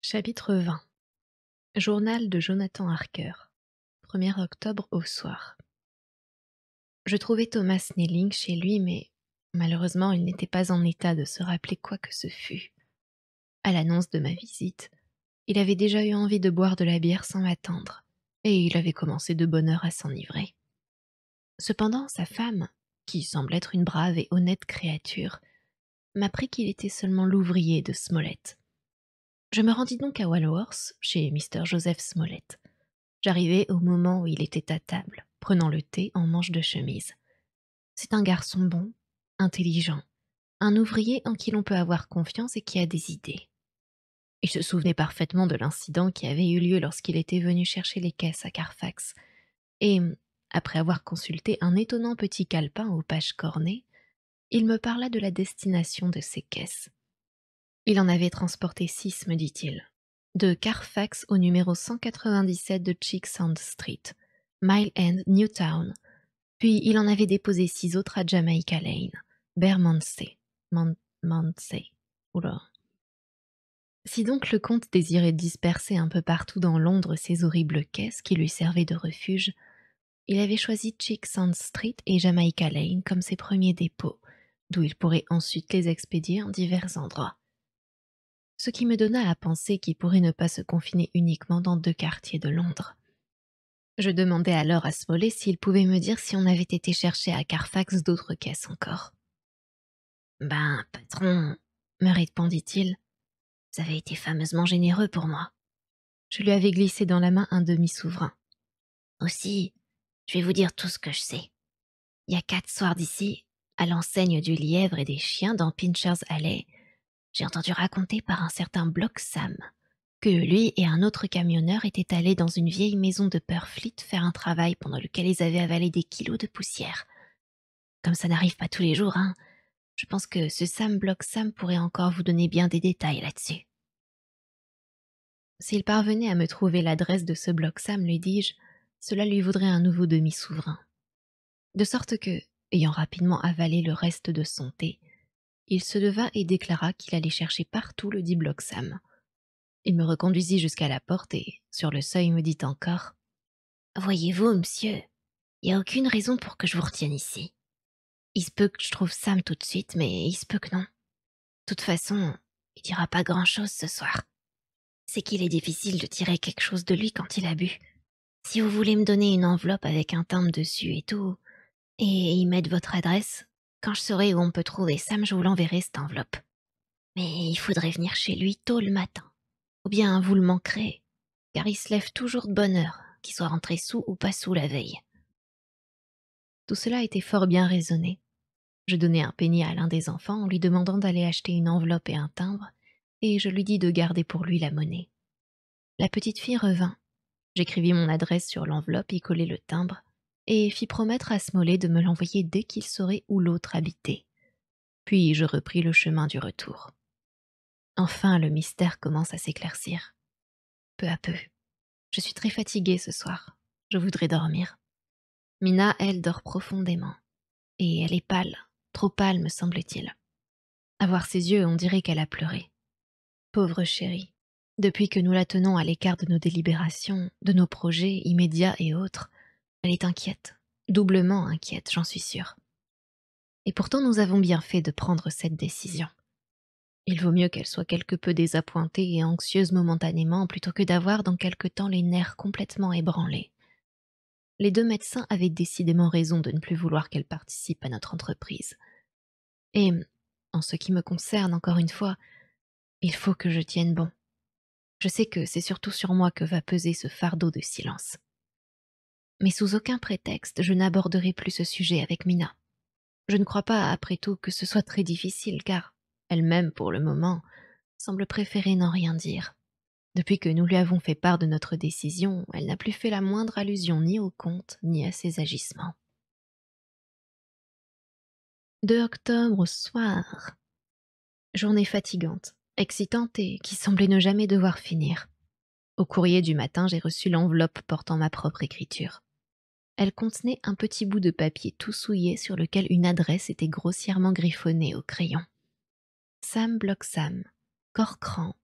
Chapitre 20. Journal de Jonathan Harker. 1er octobre au soir. Je trouvais Thomas Snelling chez lui, mais malheureusement il n'était pas en état de se rappeler quoi que ce fût. À l'annonce de ma visite, il avait déjà eu envie de boire de la bière sans m'attendre, et il avait commencé de bonne heure à s'enivrer. Cependant, sa femme, qui semble être une brave et honnête créature, m'apprit qu'il était seulement l'ouvrier de Smollett. Je me rendis donc à Walworth, chez Mr. Joseph Smollett. J'arrivai au moment où il était à table, prenant le thé en manche de chemise. C'est un garçon bon, intelligent, un ouvrier en qui l'on peut avoir confiance et qui a des idées. Il se souvenait parfaitement de l'incident qui avait eu lieu lorsqu'il était venu chercher les caisses à Carfax, et, après avoir consulté un étonnant petit calepin aux pages cornées, il me parla de la destination de ces caisses. Il en avait transporté 6, me dit-il, de Carfax au numéro 197 de Chicksand Street, Mile End, Newtown, puis il en avait déposé 6 autres à Jamaica Lane, Bermondsey, Mondsey. Oula. Si donc le comte désirait disperser un peu partout dans Londres ces horribles caisses qui lui servaient de refuge, il avait choisi Chicksand Street et Jamaica Lane comme ses premiers dépôts, d'où il pourrait ensuite les expédier en divers endroits. Ce qui me donna à penser qu'il pourrait ne pas se confiner uniquement dans 2 quartiers de Londres. Je demandai alors à Smollet s'il pouvait me dire si on avait été chercher à Carfax d'autres caisses encore. « Ben, patron, me répondit-il, vous avez été fameusement généreux pour moi. » Je lui avais glissé dans la main un demi-souverain. « Aussi, je vais vous dire tout ce que je sais. Il y a 4 soirs d'ici, à l'enseigne du lièvre et des chiens dans Pincher's Alley, j'ai entendu raconter par un certain Block Sam que lui et un autre camionneur étaient allés dans une vieille maison de Purfleet faire un travail pendant lequel ils avaient avalé des kilos de poussière. Comme ça n'arrive pas tous les jours, hein, je pense que ce Sam Block Sam pourrait encore vous donner bien des détails là-dessus. S'il parvenait à me trouver l'adresse de ce Block Sam, lui dis-je, cela lui vaudrait un nouveau demi-souverain. De sorte que, ayant rapidement avalé le reste de son thé, il se leva et déclara qu'il allait chercher partout le dit Block Sam. Il me reconduisit jusqu'à la porte et, sur le seuil, me dit encore « Voyez-vous, monsieur, il n'y a aucune raison pour que je vous retienne ici. Il se peut que je trouve Sam tout de suite, mais il se peut que non. De toute façon, il dira pas grand-chose ce soir. C'est qu'il est difficile de tirer quelque chose de lui quand il a bu. Si vous voulez me donner une enveloppe avec un timbre dessus et tout, et y mettre votre adresse, quand je saurai où on peut trouver Sam, je vous l'enverrai cette enveloppe. Mais il faudrait venir chez lui tôt le matin. Ou bien vous le manquerez, car il se lève toujours de bonne heure, qu'il soit rentré sous ou pas sous la veille. » Tout cela était fort bien raisonné. Je donnai un penny à l'un des enfants en lui demandant d'aller acheter une enveloppe et un timbre, et je lui dis de garder pour lui la monnaie. La petite fille revint. J'écrivis mon adresse sur l'enveloppe, y collai le timbre, et fis promettre à Smollet de me l'envoyer dès qu'il saurait où l'autre habitait. Puis je repris le chemin du retour. Enfin, le mystère commence à s'éclaircir. Peu à peu. Je suis très fatiguée ce soir. Je voudrais dormir. Mina, elle, dort profondément. Et elle est pâle, trop pâle me semble-t-il. À voir ses yeux, on dirait qu'elle a pleuré. Pauvre chérie. Depuis que nous la tenons à l'écart de nos délibérations, de nos projets immédiats et autres, elle est inquiète, doublement inquiète, j'en suis sûre. Et pourtant nous avons bien fait de prendre cette décision. Il vaut mieux qu'elle soit quelque peu désappointée et anxieuse momentanément plutôt que d'avoir dans quelque temps les nerfs complètement ébranlés. Les 2 médecins avaient décidément raison de ne plus vouloir qu'elle participe à notre entreprise. Et, en ce qui me concerne, encore une fois, il faut que je tienne bon. Je sais que c'est surtout sur moi que va peser ce fardeau de silence. Mais sous aucun prétexte, je n'aborderai plus ce sujet avec Mina. Je ne crois pas, après tout, que ce soit très difficile, car elle-même, pour le moment, semble préférer n'en rien dire. Depuis que nous lui avons fait part de notre décision, elle n'a plus fait la moindre allusion ni au comte, ni à ses agissements. 2 octobre au soir. Journée fatigante, excitante et qui semblait ne jamais devoir finir. Au courrier du matin, j'ai reçu l'enveloppe portant ma propre écriture. Elle contenait un petit bout de papier tout souillé sur lequel une adresse était grossièrement griffonnée au crayon. Sam Block Sam, Corcran,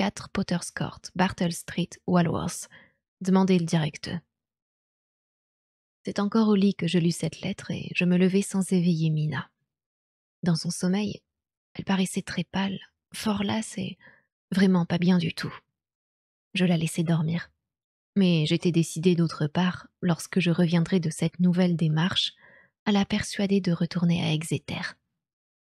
4 Potter's Court, Bartle Street, Walworth. Demandez le directeur. C'est encore au lit que je lus cette lettre et je me levai sans éveiller Mina. Dans son sommeil, elle paraissait très pâle, fort lasse et vraiment pas bien du tout. Je la laissai dormir. Mais j'étais décidée d'autre part, lorsque je reviendrai de cette nouvelle démarche, à la persuader de retourner à Exeter.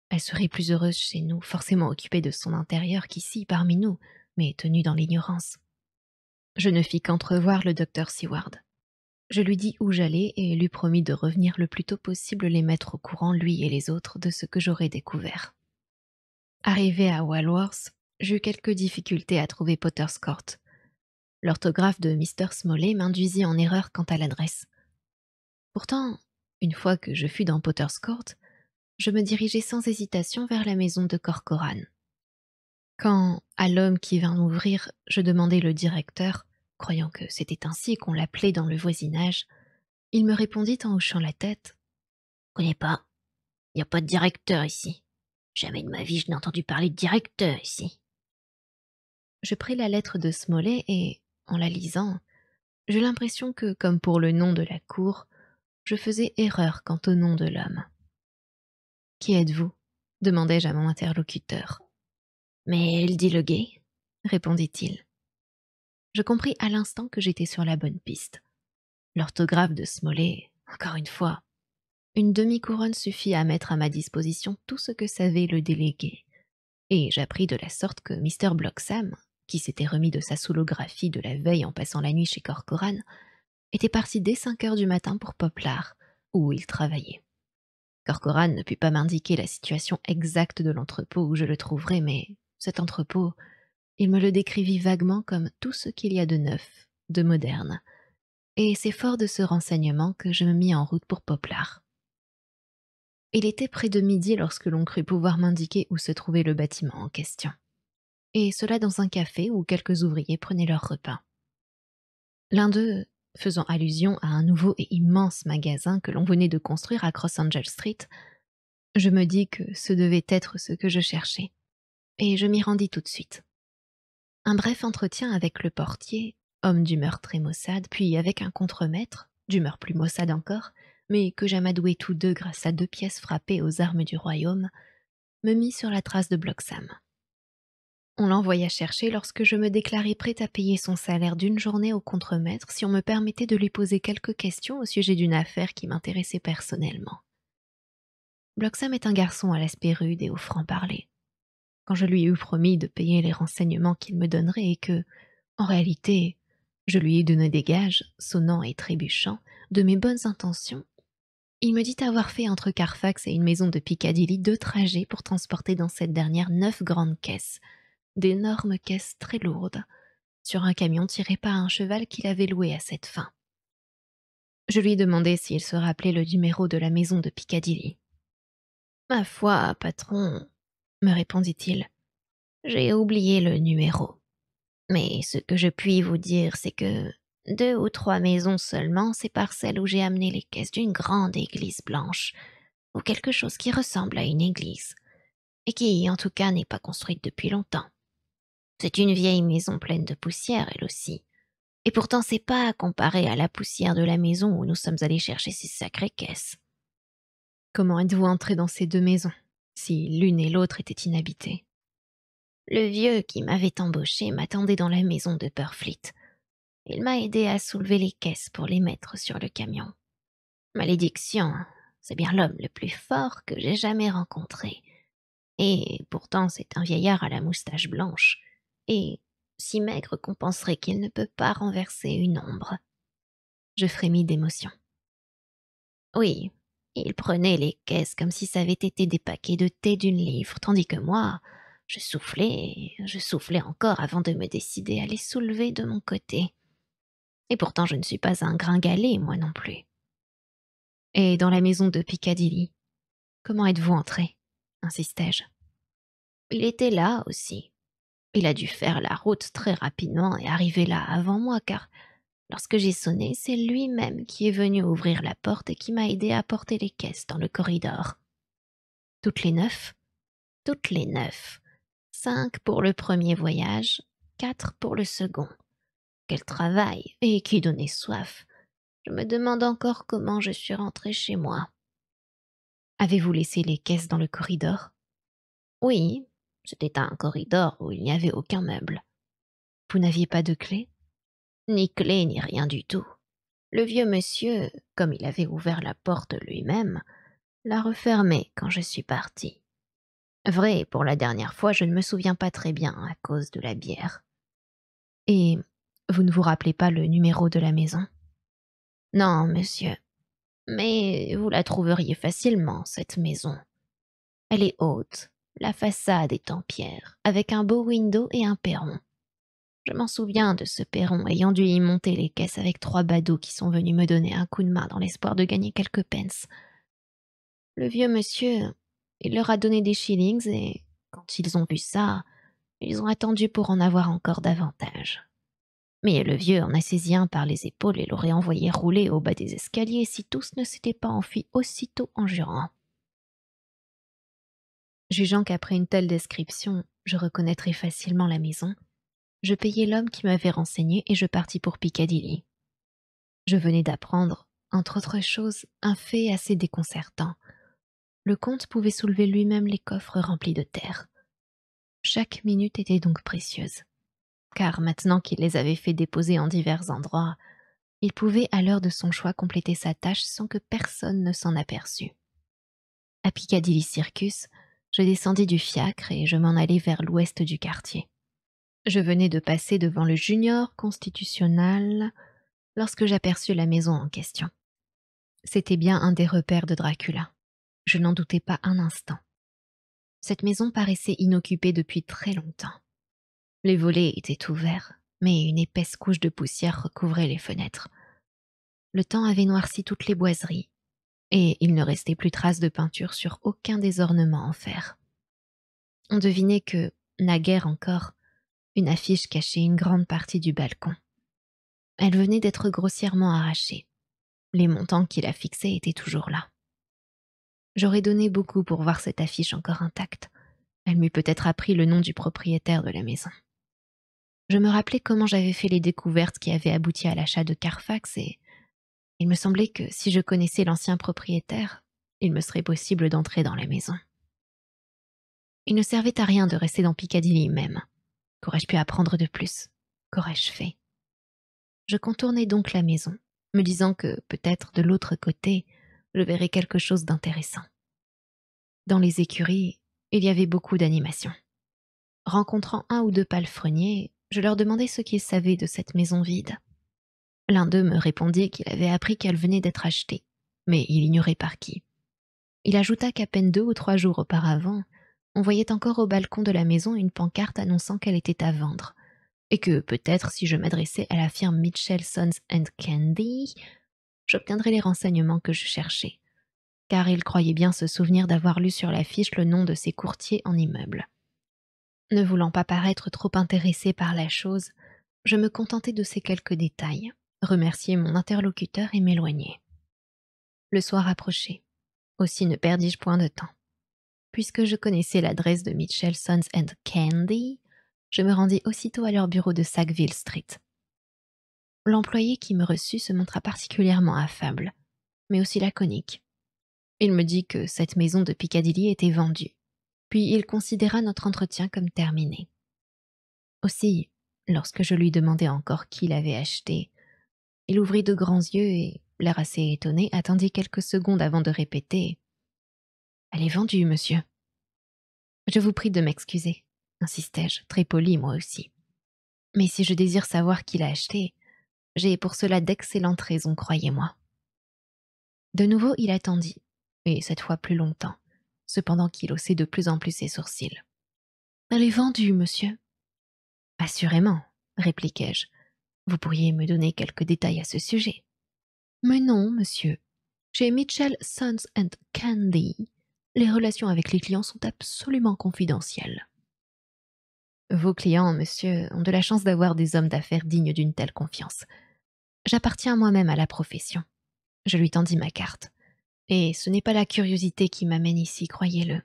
Elle serait plus heureuse chez nous, forcément occupée de son intérieur qu'ici, parmi nous, mais tenue dans l'ignorance. Je ne fis qu'entrevoir le docteur Seward. Je lui dis où j'allais et lui promis de revenir le plus tôt possible les mettre au courant, lui et les autres, de ce que j'aurais découvert. Arrivé à Walworth, j'eus quelques difficultés à trouver Potter's Court. L'orthographe de Mr. Smalley m'induisit en erreur quant à l'adresse. Pourtant, une fois que je fus dans Potter's Court, je me dirigeai sans hésitation vers la maison de Corcoran. Quand, à l'homme qui vint m'ouvrir, je demandai le directeur, croyant que c'était ainsi qu'on l'appelait dans le voisinage, il me répondit en hochant la tête. « Connais pas. Il n'y a pas de directeur ici. Jamais de ma vie je n'ai entendu parler de directeur ici. » Je pris la lettre de Smalley et, en la lisant, j'eus l'impression que, comme pour le nom de la cour, je faisais erreur quant au nom de l'homme. « Qui êtes-vous » demandai-je à mon interlocuteur. « Mais il dit le guet, » répondit-il. Je compris à l'instant que j'étais sur la bonne piste. L'orthographe de Smalley, encore une fois. Une demi-couronne suffit à mettre à ma disposition tout ce que savait le délégué. Et j'appris de la sorte que Mr. Bloxham, qui s'était remis de sa soulographie de la veille en passant la nuit chez Corcoran, était parti dès 5 heures du matin pour Poplar, où il travaillait. Corcoran ne put pas m'indiquer la situation exacte de l'entrepôt où je le trouverais, mais cet entrepôt, il me le décrivit vaguement comme tout ce qu'il y a de neuf, de moderne. Et c'est fort de ce renseignement que je me mis en route pour Poplar. Il était près de midi lorsque l'on crut pouvoir m'indiquer où se trouvait le bâtiment en question. Et cela dans un café où quelques ouvriers prenaient leur repas. L'un d'eux, faisant allusion à un nouveau et immense magasin que l'on venait de construire à Cross Angel Street, je me dis que ce devait être ce que je cherchais, et je m'y rendis tout de suite. Un bref entretien avec le portier, homme d'humeur très maussade, puis avec un contremaître, d'humeur plus maussade encore, mais que j'amadouai tous deux grâce à 2 pièces frappées aux armes du royaume, me mit sur la trace de Bloxham. On l'envoya chercher lorsque je me déclarai prête à payer son salaire d'une journée au contremaître si on me permettait de lui poser quelques questions au sujet d'une affaire qui m'intéressait personnellement. Bloxham est un garçon à l'aspect rude et au franc-parler. Quand je lui eus promis de payer les renseignements qu'il me donnerait et que, en réalité, je lui ai donné des gages, sonnant et trébuchant, de mes bonnes intentions, il me dit avoir fait entre Carfax et une maison de Piccadilly 2 trajets pour transporter dans cette dernière 9 grandes caisses, d'énormes caisses très lourdes, sur un camion tiré par un cheval qu'il avait loué à cette fin. Je lui demandai s'il se rappelait le numéro de la maison de Piccadilly. « Ma foi, patron, » me répondit-il, « j'ai oublié le numéro. Mais ce que je puis vous dire, c'est que 2 ou 3 maisons seulement séparent celle où j'ai amené les caisses d'une grande église blanche, ou quelque chose qui ressemble à une église, et qui, en tout cas, n'est pas construite depuis longtemps. C'est une vieille maison pleine de poussière, elle aussi. Et pourtant, c'est pas à comparer à la poussière de la maison où nous sommes allés chercher ces sacrées caisses. » « Comment êtes-vous entré dans ces 2 maisons, si l'une et l'autre étaient inhabitées ?»« Le vieux qui m'avait embauché m'attendait dans la maison de Purfleet. Il m'a aidé à soulever les caisses pour les mettre sur le camion. Malédiction, c'est bien l'homme le plus fort que j'ai jamais rencontré. Et pourtant c'est un vieillard à la moustache blanche, et si maigre qu'on penserait qu'il ne peut pas renverser une ombre. » Je frémis d'émotion. Oui, il prenait les caisses comme si ça avait été des paquets de thé d'une livre, tandis que moi, je soufflais encore avant de me décider à les soulever de mon côté. Et pourtant je ne suis pas un gringalet, moi non plus. « Et dans la maison de Piccadilly, comment êtes-vous entré ?» insistai-je. « Il était là aussi. Il a dû faire la route très rapidement et arriver là avant moi, car lorsque j'ai sonné, c'est lui-même qui est venu ouvrir la porte et qui m'a aidé à porter les caisses dans le corridor. »« Toutes les 9 ?»« Toutes les 9. 5 pour le premier voyage 4 pour le second. Quel travail, et qui donnait soif. Je me demande encore comment je suis rentrée chez moi. Avez-vous laissé les caisses dans le corridor? Oui, c'était un corridor où il n'y avait aucun meuble. Vous n'aviez pas de clé? Ni clé, ni rien du tout. Le vieux monsieur, comme il avait ouvert la porte lui-même, l'a refermée quand je suis partie. Vrai, pour la dernière fois, je ne me souviens pas très bien à cause de la bière. Et vous ne vous rappelez pas le numéro de la maison? Non, monsieur. Mais vous la trouveriez facilement, cette maison. Elle est haute, la façade est en pierre, avec un beau window et un perron. Je m'en souviens de ce perron ayant dû y monter les caisses avec 3 badauds qui sont venus me donner un coup de main dans l'espoir de gagner quelques pence. Le vieux monsieur, il leur a donné des shillings et, quand ils ont vu ça, ils ont attendu pour en avoir encore davantage. Mais le vieux en a saisi un par les épaules et l'aurait envoyé rouler au bas des escaliers si tous ne s'étaient pas enfuis aussitôt en jurant. Jugeant qu'après une telle description, je reconnaîtrais facilement la maison, je payai l'homme qui m'avait renseigné et je partis pour Piccadilly. Je venais d'apprendre, entre autres choses, un fait assez déconcertant. Le comte pouvait soulever lui-même les coffres remplis de terre. Chaque minute était donc précieuse, car maintenant qu'il les avait fait déposer en divers endroits, il pouvait à l'heure de son choix compléter sa tâche sans que personne ne s'en aperçût. À Piccadilly Circus, je descendis du fiacre et je m'en allai vers l'ouest du quartier. Je venais de passer devant le Junior Constitutional lorsque j'aperçus la maison en question. C'était bien un des repères de Dracula. Je n'en doutais pas un instant. Cette maison paraissait inoccupée depuis très longtemps. Les volets étaient ouverts, mais une épaisse couche de poussière recouvrait les fenêtres. Le temps avait noirci toutes les boiseries, et il ne restait plus trace de peinture sur aucun des ornements en fer. On devinait que, naguère encore, une affiche cachait une grande partie du balcon. Elle venait d'être grossièrement arrachée. Les montants qui la fixaient étaient toujours là. J'aurais donné beaucoup pour voir cette affiche encore intacte. Elle m'eût peut-être appris le nom du propriétaire de la maison. Je me rappelais comment j'avais fait les découvertes qui avaient abouti à l'achat de Carfax et il me semblait que si je connaissais l'ancien propriétaire, il me serait possible d'entrer dans la maison. Il ne servait à rien de rester dans Piccadilly même. Qu'aurais-je pu apprendre de plus? Qu'aurais-je fait? Je contournai donc la maison, me disant que, peut-être de l'autre côté, je verrais quelque chose d'intéressant. Dans les écuries, il y avait beaucoup d'animation. Rencontrant un ou deux palefreniers, je leur demandai ce qu'ils savaient de cette maison vide. L'un d'eux me répondit qu'il avait appris qu'elle venait d'être achetée, mais il ignorait par qui. Il ajouta qu'à peine 2 ou 3 jours auparavant, on voyait encore au balcon de la maison une pancarte annonçant qu'elle était à vendre, et que peut-être si je m'adressais à la firme Mitchell Sons and Candy, j'obtiendrais les renseignements que je cherchais, car il croyait bien se souvenir d'avoir lu sur l'affiche le nom de ses courtiers en immeubles. Ne voulant pas paraître trop intéressé par la chose, je me contentai de ces quelques détails, remerciai mon interlocuteur et m'éloignai. Le soir approchait. Aussi ne perdis-je point de temps. Puisque je connaissais l'adresse de Mitchell Sons and Candy, je me rendis aussitôt à leur bureau de Sackville Street. L'employé qui me reçut se montra particulièrement affable, mais aussi laconique. Il me dit que cette maison de Piccadilly était vendue, puis il considéra notre entretien comme terminé. Aussi, lorsque je lui demandai encore qui l'avait acheté, il ouvrit de grands yeux et, l'air assez étonné, attendit quelques secondes avant de répéter « Elle est vendue, monsieur. » « Je vous prie de m'excuser, » insistai-je, très poli moi aussi. « Mais si je désire savoir qui l'a acheté, j'ai pour cela d'excellentes raisons, croyez-moi. » De nouveau, il attendit, et cette fois plus longtemps, cependant qu'il haussait de plus en plus ses sourcils. « Elle est vendue, monsieur. »« Assurément, » répliquai-je. « Vous pourriez me donner quelques détails à ce sujet. »« Mais non, monsieur. Chez Mitchell Sons and Candy, les relations avec les clients sont absolument confidentielles. » « Vos clients, monsieur, ont de la chance d'avoir des hommes d'affaires dignes d'une telle confiance. J'appartiens moi-même à la profession. » Je lui tendis ma carte. « Et ce n'est pas la curiosité qui m'amène ici, croyez-le.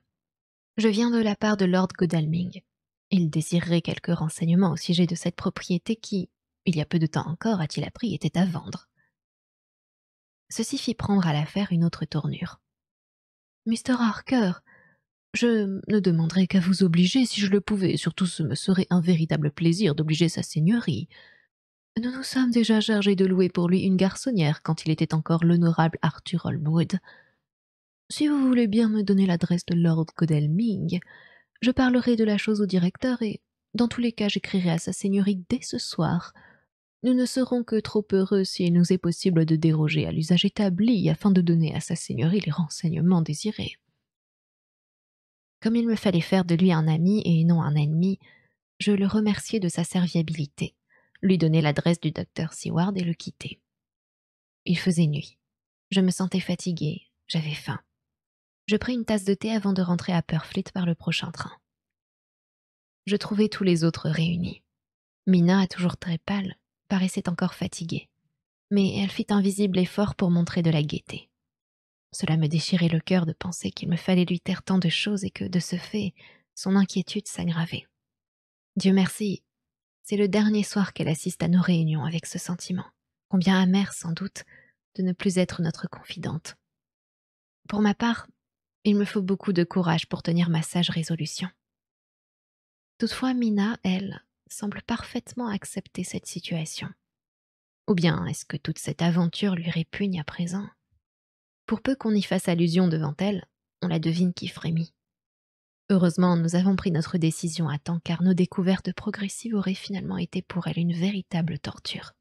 Je viens de la part de Lord Godalming. Il désirerait quelques renseignements au sujet de cette propriété qui, il y a peu de temps encore, a-t-il appris, était à vendre. Ceci fit prendre à l'affaire une autre tournure. Mr. Harker, je ne demanderais qu'à vous obliger si je le pouvais, surtout ce me serait un véritable plaisir d'obliger sa seigneurie. Nous nous sommes déjà chargés de louer pour lui une garçonnière quand il était encore l'honorable Arthur Holmwood. Si vous voulez bien me donner l'adresse de Lord Godalming, je parlerai de la chose au directeur et, dans tous les cas, j'écrirai à sa seigneurie dès ce soir. Nous ne serons que trop heureux si il nous est possible de déroger à l'usage établi afin de donner à sa seigneurie les renseignements désirés. Comme il me fallait faire de lui un ami et non un ennemi, je le remerciai de sa serviabilité, lui donnai l'adresse du docteur Seward et le quittai. Il faisait nuit. Je me sentais fatiguée, j'avais faim. Je pris une tasse de thé avant de rentrer à Purfleet par le prochain train. Je trouvai tous les autres réunis. Mina, toujours très pâle, paraissait encore fatiguée, mais elle fit un visible effort pour montrer de la gaieté. Cela me déchirait le cœur de penser qu'il me fallait lui taire tant de choses et que, de ce fait, son inquiétude s'aggravait. Dieu merci, c'est le dernier soir qu'elle assiste à nos réunions avec ce sentiment, combien amer sans doute, de ne plus être notre confidente. Pour ma part, il me faut beaucoup de courage pour tenir ma sage résolution. Toutefois, Mina, elle, semble parfaitement accepter cette situation. Ou bien est-ce que toute cette aventure lui répugne à présent? Pour peu qu'on y fasse allusion devant elle, on la devine qui frémit. Heureusement, nous avons pris notre décision à temps car nos découvertes progressives auraient finalement été pour elle une véritable torture.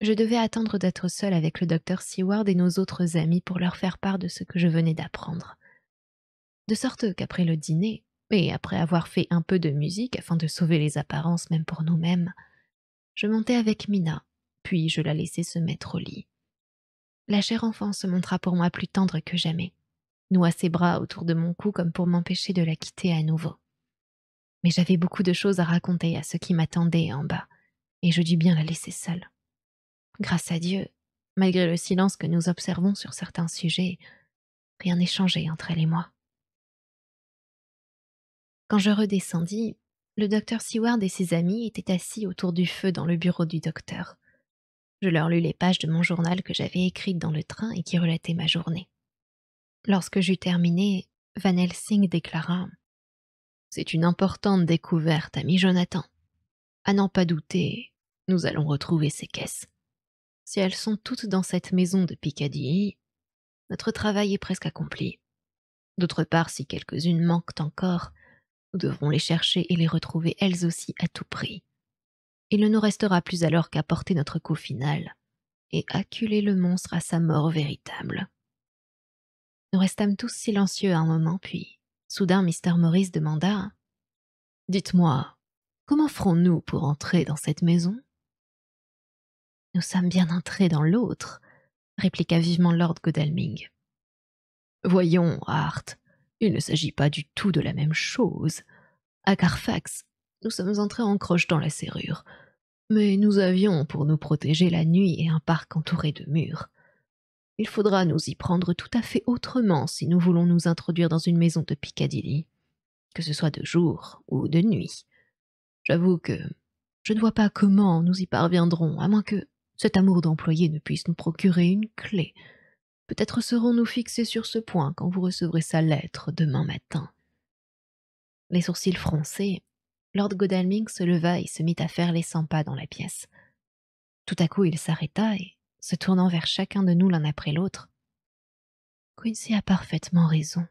Je devais attendre d'être seule avec le docteur Seward et nos autres amis pour leur faire part de ce que je venais d'apprendre. De sorte qu'après le dîner, et après avoir fait un peu de musique afin de sauver les apparences même pour nous-mêmes, je montai avec Mina, puis je la laissai se mettre au lit. La chère enfant se montra pour moi plus tendre que jamais, noua ses bras autour de mon cou comme pour m'empêcher de la quitter à nouveau. Mais j'avais beaucoup de choses à raconter à ceux qui m'attendaient en bas, et je dus bien la laisser seule. Grâce à Dieu, malgré le silence que nous observons sur certains sujets, rien n'est changé entre elle et moi. Quand je redescendis, le docteur Seward et ses amis étaient assis autour du feu dans le bureau du docteur. Je leur lus les pages de mon journal que j'avais écrites dans le train et qui relataient ma journée. Lorsque j'eus terminé, Van Helsing déclara « C'est une importante découverte, ami Jonathan. À n'en pas douter, nous allons retrouver ces caisses. Si elles sont toutes dans cette maison de Piccadilly, notre travail est presque accompli. D'autre part, si quelques-unes manquent encore, nous devrons les chercher et les retrouver elles aussi à tout prix. Il ne nous restera plus alors qu'à porter notre coup final et acculer le monstre à sa mort véritable. » Nous restâmes tous silencieux un moment, puis, soudain, Mr. Morris demanda « Dites-moi, comment ferons-nous pour entrer dans cette maison ?»« Nous sommes bien entrés dans l'autre, » répliqua vivement Lord Godalming. « Voyons, Hart, il ne s'agit pas du tout de la même chose. À Carfax, nous sommes entrés en crochetant la serrure, mais nous avions pour nous protéger la nuit et un parc entouré de murs. Il faudra nous y prendre tout à fait autrement si nous voulons nous introduire dans une maison de Piccadilly, que ce soit de jour ou de nuit. J'avoue que je ne vois pas comment nous y parviendrons, à moins que cet amour d'employé ne puisse nous procurer une clé. Peut-être serons-nous fixés sur ce point quand vous recevrez sa lettre demain matin. » Les sourcils froncés, Lord Godalming se leva et se mit à faire les 100 pas dans la pièce. Tout à coup, il s'arrêta et, se tournant vers chacun de nous l'un après l'autre, « Quincy a parfaitement raison,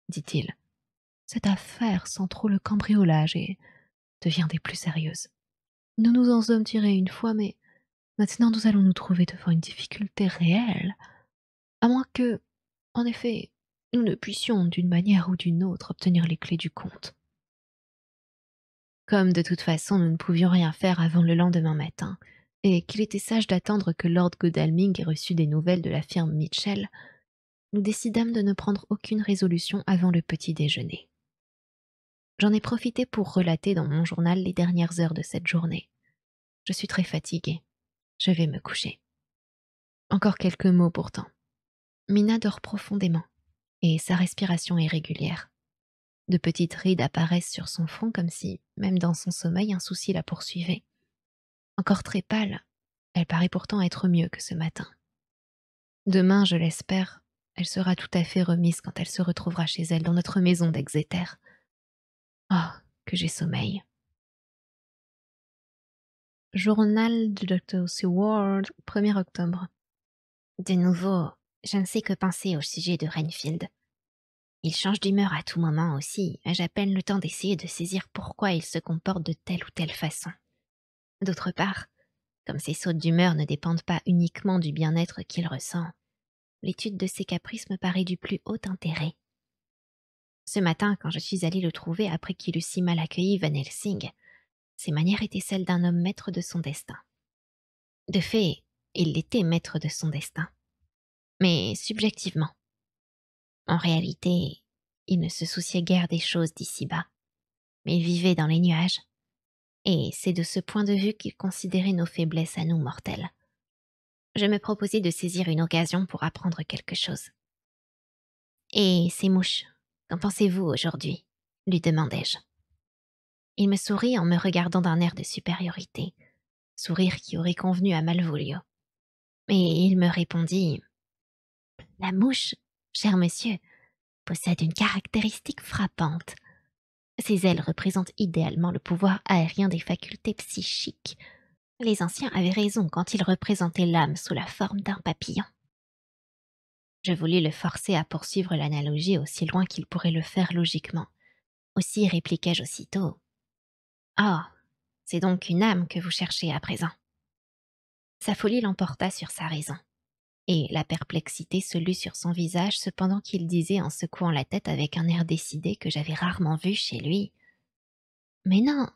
dit-il. Cette affaire sent trop le cambriolage et devient des plus sérieuses. Nous nous en sommes tirés une fois, mais maintenant nous allons nous trouver devant une difficulté réelle, à moins que, en effet, nous ne puissions d'une manière ou d'une autre obtenir les clés du compte. » Comme de toute façon nous ne pouvions rien faire avant le lendemain matin, et qu'il était sage d'attendre que Lord Godalming ait reçu des nouvelles de la firme Mitchell, nous décidâmes de ne prendre aucune résolution avant le petit déjeuner. J'en ai profité pour relater dans mon journal les dernières heures de cette journée. Je suis très fatiguée. Je vais me coucher. Encore quelques mots pourtant. Mina dort profondément, et sa respiration est régulière. De petites rides apparaissent sur son front comme si, même dans son sommeil, un souci la poursuivait. Encore très pâle, elle paraît pourtant être mieux que ce matin. Demain, je l'espère, elle sera tout à fait remise quand elle se retrouvera chez elle dans notre maison d'Exeter. Oh, que j'ai sommeil. Journal du Dr. Seward, 1er octobre. De nouveau, je ne sais que penser au sujet de Renfield. Il change d'humeur à tout moment aussi, et j'ai à peine le temps d'essayer de saisir pourquoi il se comporte de telle ou telle façon. D'autre part, comme ces sautes d'humeur ne dépendent pas uniquement du bien-être qu'il ressent, l'étude de ses caprices me paraît du plus haut intérêt. Ce matin, quand je suis allée le trouver après qu'il eut si mal accueilli Van Helsing, ses manières étaient celles d'un homme maître de son destin. De fait, il était maître de son destin. Mais subjectivement. En réalité, il ne se souciait guère des choses d'ici-bas, mais vivait dans les nuages. Et c'est de ce point de vue qu'il considérait nos faiblesses à nous mortels. Je me proposais de saisir une occasion pour apprendre quelque chose. Et ces mouches, qu'en pensez-vous aujourd'hui ? Lui demandai-je. Il me sourit en me regardant d'un air de supériorité, sourire qui aurait convenu à Malvolio. Et il me répondit « La mouche, cher monsieur, possède une caractéristique frappante. Ses ailes représentent idéalement le pouvoir aérien des facultés psychiques. Les anciens avaient raison quand ils représentaient l'âme sous la forme d'un papillon. » Je voulus le forcer à poursuivre l'analogie aussi loin qu'il pourrait le faire logiquement. Aussi répliquai-je aussitôt « Ah, c'est donc une âme que vous cherchez à présent. » Sa folie l'emporta sur sa raison, et la perplexité se lut sur son visage cependant qu'il disait en secouant la tête avec un air décidé que j'avais rarement vu chez lui. « Mais non,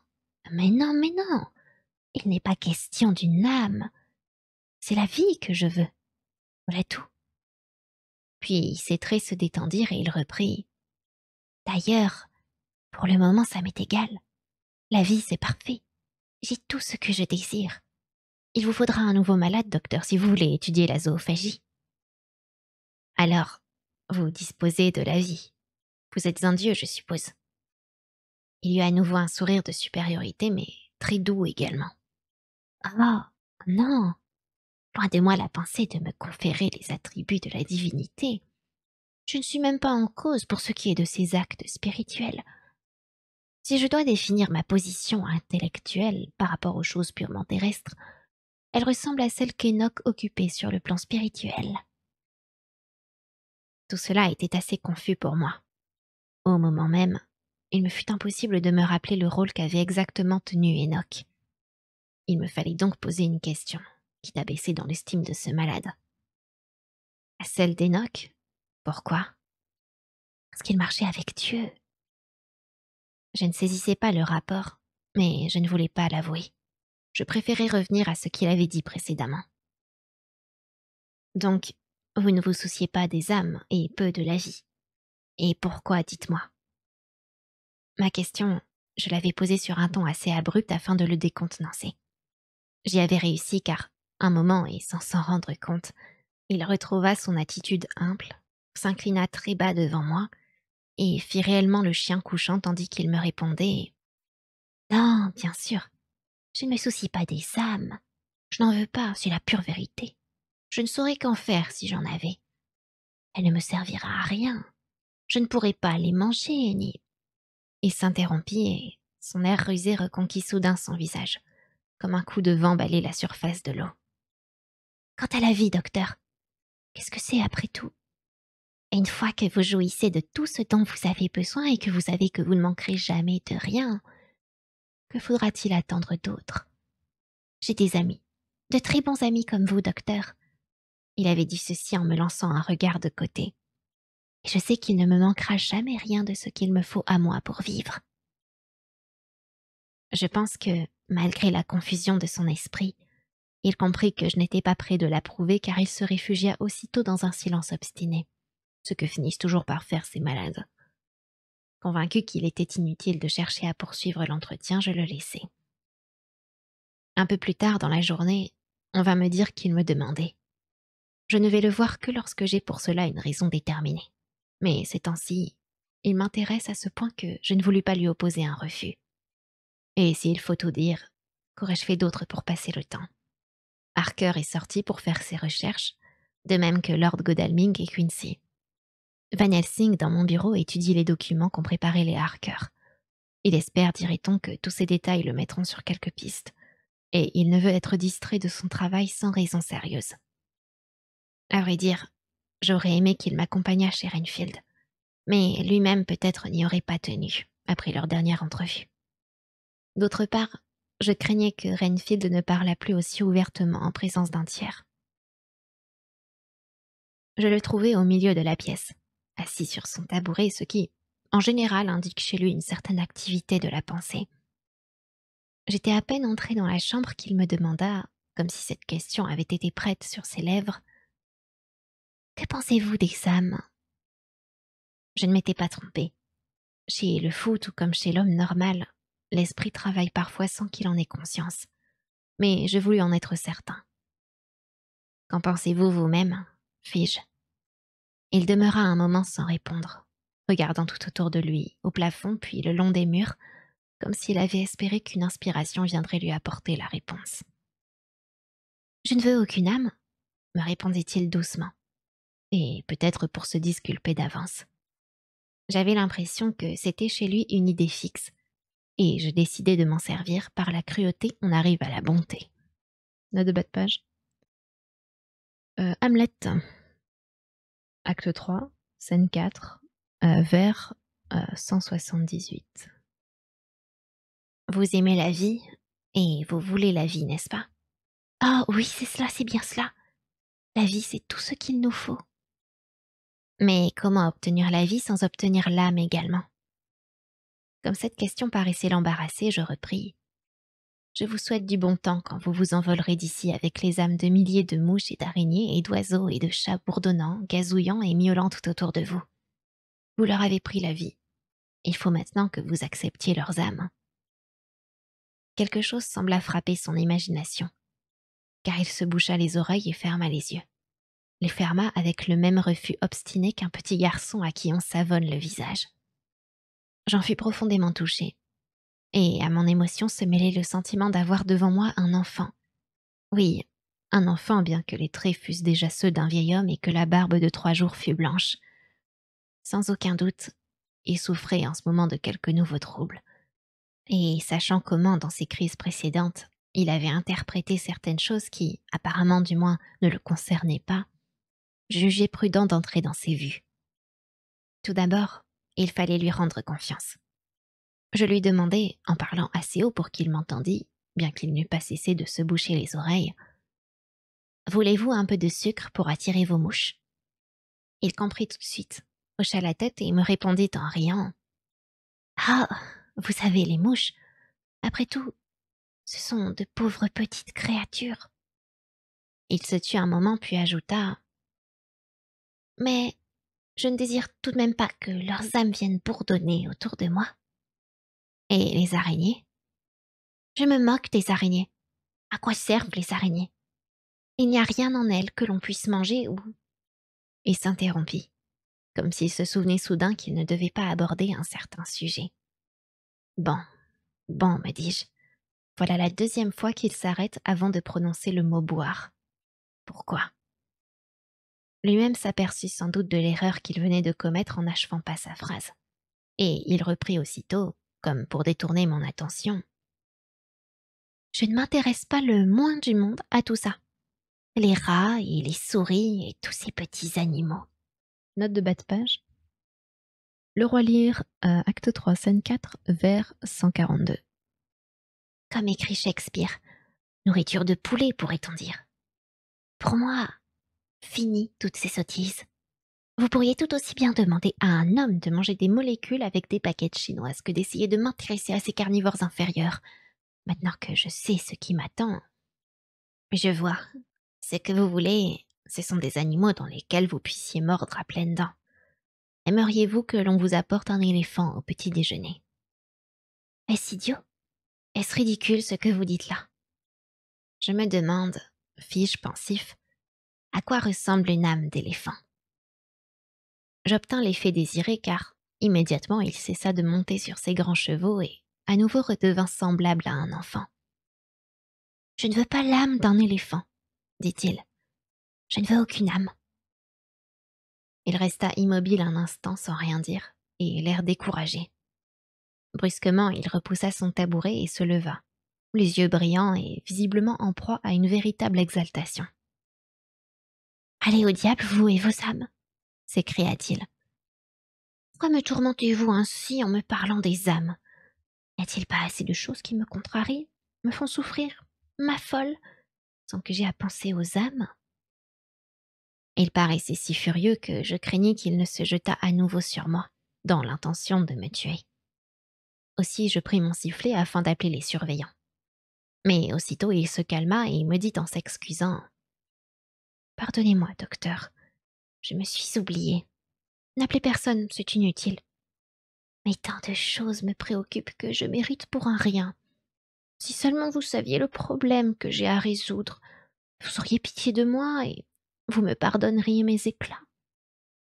mais non, mais non, il n'est pas question d'une âme. C'est la vie que je veux. Voilà tout. » Puis ses traits se détendirent et il reprit. « D'ailleurs, pour le moment ça m'est égal. La vie c'est parfait. J'ai tout ce que je désire. Il vous faudra un nouveau malade, docteur, si vous voulez étudier la zoophagie. » « Alors, vous disposez de la vie. Vous êtes un dieu, je suppose. » Il eut à nouveau un sourire de supériorité, mais très doux également. « Ah, non, loin de moi la pensée de me conférer les attributs de la divinité. Je ne suis même pas en cause pour ce qui est de ses actes spirituels. Si je dois définir ma position intellectuelle par rapport aux choses purement terrestres, elle ressemble à celle qu'Enoch occupait sur le plan spirituel. » Tout cela était assez confus pour moi. Au moment même, il me fut impossible de me rappeler le rôle qu'avait exactement tenu Enoch. Il me fallait donc poser une question, quitte à baisser dans l'estime de ce malade. À celle d'Enoch ? Pourquoi ? Parce qu'il marchait avec Dieu. Je ne saisissais pas le rapport, mais je ne voulais pas l'avouer. Je préférais revenir à ce qu'il avait dit précédemment. Donc, vous ne vous souciez pas des âmes et peu de la vie. Et pourquoi, dites-moi ? Ma question, je l'avais posée sur un ton assez abrupt afin de le décontenancer. J'y avais réussi car, un moment et sans s'en rendre compte, il retrouva son attitude humble, s'inclina très bas devant moi et fit réellement le chien couchant tandis qu'il me répondait « Non, bien sûr, je ne me soucie pas des âmes. Je n'en veux pas, c'est la pure vérité. Je ne saurais qu'en faire si j'en avais. Elle ne me servira à rien. Je ne pourrais pas les manger, ni... » Il s'interrompit et son air rusé reconquit soudain son visage, comme un coup de vent balait la surface de l'eau. « Quant à la vie, docteur, qu'est-ce que c'est après tout ? Et une fois que vous jouissez de tout ce dont vous avez besoin et que vous savez que vous ne manquerez jamais de rien, que faudra-t-il attendre d'autre ? J'ai des amis, de très bons amis comme vous, docteur. » Il avait dit ceci en me lançant un regard de côté. « Et je sais qu'il ne me manquera jamais rien de ce qu'il me faut à moi pour vivre. » Je pense que, malgré la confusion de son esprit, il comprit que je n'étais pas près de l'approuver car il se réfugia aussitôt dans un silence obstiné, ce que finissent toujours par faire ces malades. Convaincu qu'il était inutile de chercher à poursuivre l'entretien, je le laissai. Un peu plus tard dans la journée, on vint me dire qu'il me demandait. Je ne vais le voir que lorsque j'ai pour cela une raison déterminée. Mais ces temps-ci, Il m'intéresse à ce point que je ne voulus pas lui opposer un refus. Et s'il faut tout dire, qu'aurais-je fait d'autre pour passer le temps? Harker est sorti pour faire ses recherches, de même que Lord Godalming et Quincy. Van Helsing, dans mon bureau, étudie les documents qu'ont préparés les Harker. Il espère, dirait-on, que tous ces détails le mettront sur quelques pistes, et il ne veut être distrait de son travail sans raison sérieuse. À vrai dire, j'aurais aimé qu'il m'accompagnât chez Renfield, mais lui-même peut-être n'y aurait pas tenu, après leur dernière entrevue. D'autre part, je craignais que Renfield ne parlât plus aussi ouvertement en présence d'un tiers. Je le trouvai au milieu de la pièce, assis sur son tabouret, ce qui, en général, indique chez lui une certaine activité de la pensée. J'étais à peine entrée dans la chambre qu'il me demanda, comme si cette question avait été prête sur ses lèvres, « Que pensez-vous des âmes ?» Je ne m'étais pas trompée. Chez le fou, tout comme chez l'homme normal, l'esprit travaille parfois sans qu'il en ait conscience. Mais je voulus en être certain. « Qu'en pensez-vous vous-même » fis-je. Il demeura un moment sans répondre, regardant tout autour de lui, au plafond puis le long des murs, comme s'il avait espéré qu'une inspiration viendrait lui apporter la réponse. « Je ne veux aucune âme » me répondit-il doucement, et peut-être pour se disculper d'avance. J'avais l'impression que c'était chez lui une idée fixe, et je décidai de m'en servir. Par la cruauté, on arrive à la bonté. Note de bas de page. Hamlet, acte 3, scène 4, vers 178. Vous aimez la vie, et vous voulez la vie, n'est-ce pas? Ah oui, c'est cela, c'est bien cela. La vie, c'est tout ce qu'il nous faut. Mais comment obtenir la vie sans obtenir l'âme également? Comme cette question paraissait l'embarrasser, je repris. Je vous souhaite du bon temps quand vous vous envolerez d'ici avec les âmes de milliers de mouches et d'araignées et d'oiseaux et de chats bourdonnant, gazouillant et miaulant tout autour de vous. Vous leur avez pris la vie. Il faut maintenant que vous acceptiez leurs âmes. Quelque chose sembla frapper son imagination, car il se boucha les oreilles et ferma les yeux. Les ferma avec le même refus obstiné qu'un petit garçon à qui on savonne le visage. J'en fus profondément touchée, et à mon émotion se mêlait le sentiment d'avoir devant moi un enfant. Oui, un enfant, bien que les traits fussent déjà ceux d'un vieil homme et que la barbe de 3 jours fût blanche. Sans aucun doute, il souffrait en ce moment de quelques nouveaux troubles. Et sachant comment, dans ses crises précédentes, il avait interprété certaines choses qui, apparemment du moins, ne le concernaient pas, jugeai prudent d'entrer dans ses vues. Tout d'abord, il fallait lui rendre confiance. Je lui demandai, en parlant assez haut pour qu'il m'entendît, bien qu'il n'eût pas cessé de se boucher les oreilles, « Voulez-vous un peu de sucre pour attirer vos mouches ?» Il comprit tout de suite, hocha la tête et me répondit en riant, « Ah, vous savez, les mouches, après tout, ce sont de pauvres petites créatures. » Il se tut un moment puis ajouta, « Mais je ne désire tout de même pas que leurs âmes viennent bourdonner autour de moi. » Et les araignées? Je me moque des araignées. À quoi servent les araignées? Il n'y a rien en elles que l'on puisse manger ou... Il s'interrompit, comme s'il se souvenait soudain qu'il ne devait pas aborder un certain sujet. Bon, bon, me dis-je. Voilà la 2e fois qu'il s'arrête avant de prononcer le mot boire. Pourquoi? Lui-même s'aperçut sans doute de l'erreur qu'il venait de commettre en n'achevant pas sa phrase. Et il reprit aussitôt, comme pour détourner mon attention. Je ne m'intéresse pas le moins du monde à tout ça. Les rats et les souris et tous ces petits animaux. Note de bas de page. Le roi Lear, acte 3, scène 4, vers 142. Comme écrit Shakespeare, nourriture de poulet, pourrait-on dire. Pour moi, fini toutes ces sottises. Vous pourriez tout aussi bien demander à un homme de manger des molécules avec des baguettes chinoises que d'essayer de m'intéresser à ces carnivores inférieurs. Maintenant que je sais ce qui m'attend, je vois. Ce que vous voulez, ce sont des animaux dans lesquels vous puissiez mordre à pleines dents. Aimeriez-vous que l'on vous apporte un éléphant au petit déjeuner? Est-ce idiot? Est-ce ridicule ce que vous dites là? Je me demande, fis-je pensif, à quoi ressemble une âme d'éléphant. J'obtins l'effet désiré car, Immédiatement, il cessa de monter sur ses grands chevaux et à nouveau redevint semblable à un enfant. « Je ne veux pas l'âme d'un éléphant, dit-il. Je ne veux aucune âme. » Il resta immobile un instant sans rien dire et l'air découragé. Brusquement, il repoussa son tabouret et se leva, les yeux brillants et visiblement en proie à une véritable exaltation. « Allez au diable, vous et vos âmes !» s'écria-t-il. « Pourquoi me tourmentez-vous ainsi en me parlant des âmes? N'y a-t-il pas assez de choses qui me contrarient, me font souffrir, m'affolent, sans que j'aie à penser aux âmes ?» Il paraissait si furieux que je craignis qu'il ne se jetât à nouveau sur moi, dans l'intention de me tuer. Aussi je pris mon sifflet afin d'appeler les surveillants. Mais aussitôt il se calma et me dit en s'excusant « Pardonnez-moi, docteur, je me suis oublié. N'appelez personne, c'est inutile. Mais tant de choses me préoccupent que je mérite pour un rien. Si seulement vous saviez le problème que j'ai à résoudre, vous auriez pitié de moi et vous me pardonneriez mes éclats.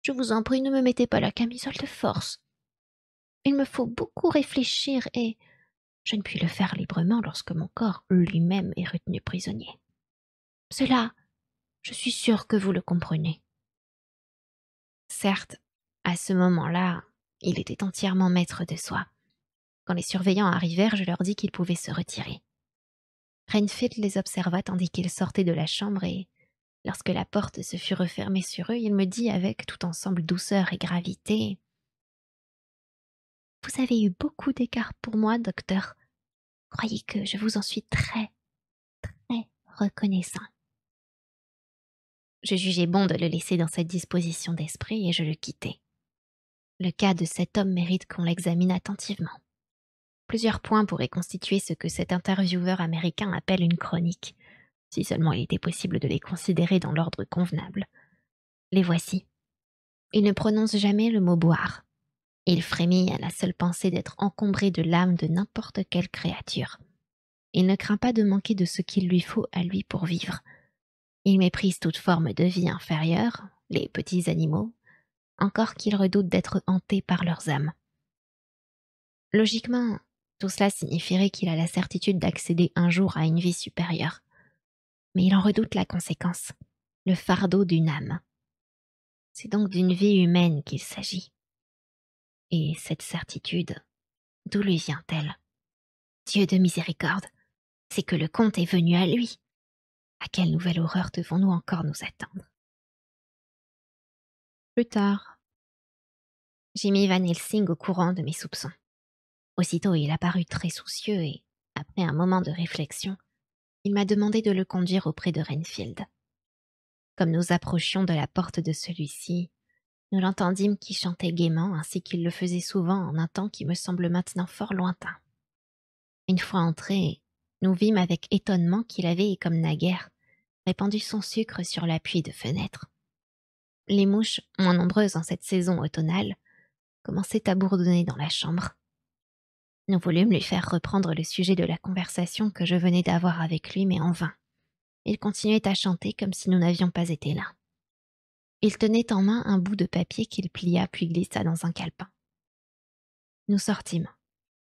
Je vous en prie, ne me mettez pas la camisole de force. Il me faut beaucoup réfléchir et je ne puis le faire librement lorsque mon corps lui-même est retenu prisonnier. Cela, je suis sûre que vous le comprenez. » Certes, à ce moment-là, il était entièrement maître de soi. Quand les surveillants arrivèrent, je leur dis qu'ils pouvaient se retirer. Renfield les observa tandis qu'ils sortaient de la chambre et, lorsque la porte se fut refermée sur eux, il me dit avec tout ensemble douceur et gravité « Vous avez eu beaucoup d'égards pour moi, docteur. Croyez que je vous en suis très, très reconnaissant. » Je jugeais bon de le laisser dans cette disposition d'esprit et je le quittai. Le cas de cet homme mérite qu'on l'examine attentivement. Plusieurs points pourraient constituer ce que cet intervieweur américain appelle une chronique, si seulement il était possible de les considérer dans l'ordre convenable. Les voici. Il ne prononce jamais le mot boire. Il frémit à la seule pensée d'être encombré de l'âme de n'importe quelle créature. Il ne craint pas de manquer de ce qu'il lui faut à lui pour vivre. Il méprise toute forme de vie inférieure, les petits animaux, encore qu'il redoute d'être hanté par leurs âmes. Logiquement, tout cela signifierait qu'il a la certitude d'accéder un jour à une vie supérieure. Mais il en redoute la conséquence, le fardeau d'une âme. C'est donc d'une vie humaine qu'il s'agit. Et cette certitude, d'où lui vient-elle? Dieu de miséricorde, c'est que le comte est venu à lui. À quelle nouvelle horreur devons-nous encore nous attendre? Plus tard, j'ai mis Van Helsing au courant de mes soupçons. Aussitôt, il apparut très soucieux et, après un moment de réflexion, il m'a demandé de le conduire auprès de Renfield. Comme nous approchions de la porte de celui-ci, nous l'entendîmes qui chantait gaiement ainsi qu'il le faisait souvent en un temps qui me semble maintenant fort lointain. Une fois entré, nous vîmes avec étonnement qu'il avait, comme naguère, répandu son sucre sur l'appui de fenêtre. Les mouches, moins nombreuses en cette saison automnale, commençaient à bourdonner dans la chambre. Nous voulûmes lui faire reprendre le sujet de la conversation que je venais d'avoir avec lui, mais en vain. Il continuait à chanter comme si nous n'avions pas été là. Il tenait en main un bout de papier qu'il plia puis glissa dans un calepin. Nous sortîmes,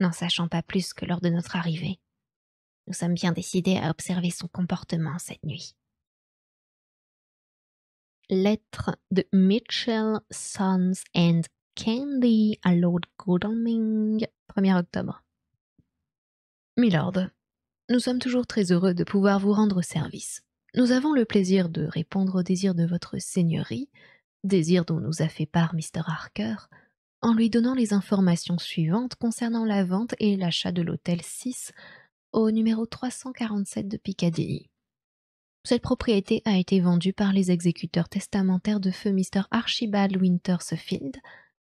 n'en sachant pas plus que lors de notre arrivée. Nous sommes bien décidés à observer son comportement cette nuit. Lettre de Mitchell, Sons and Candy à Lord Godalming, 1er octobre. Milord, nous sommes toujours très heureux de pouvoir vous rendre service. Nous avons le plaisir de répondre aux désirs de votre seigneurie, désir dont nous a fait part Mr. Harker, en lui donnant les informations suivantes concernant la vente et l'achat de l'hôtel 6 au numéro 347 de Piccadilly. Cette propriété a été vendue par les exécuteurs testamentaires de feu Mr. Archibald Wintersfield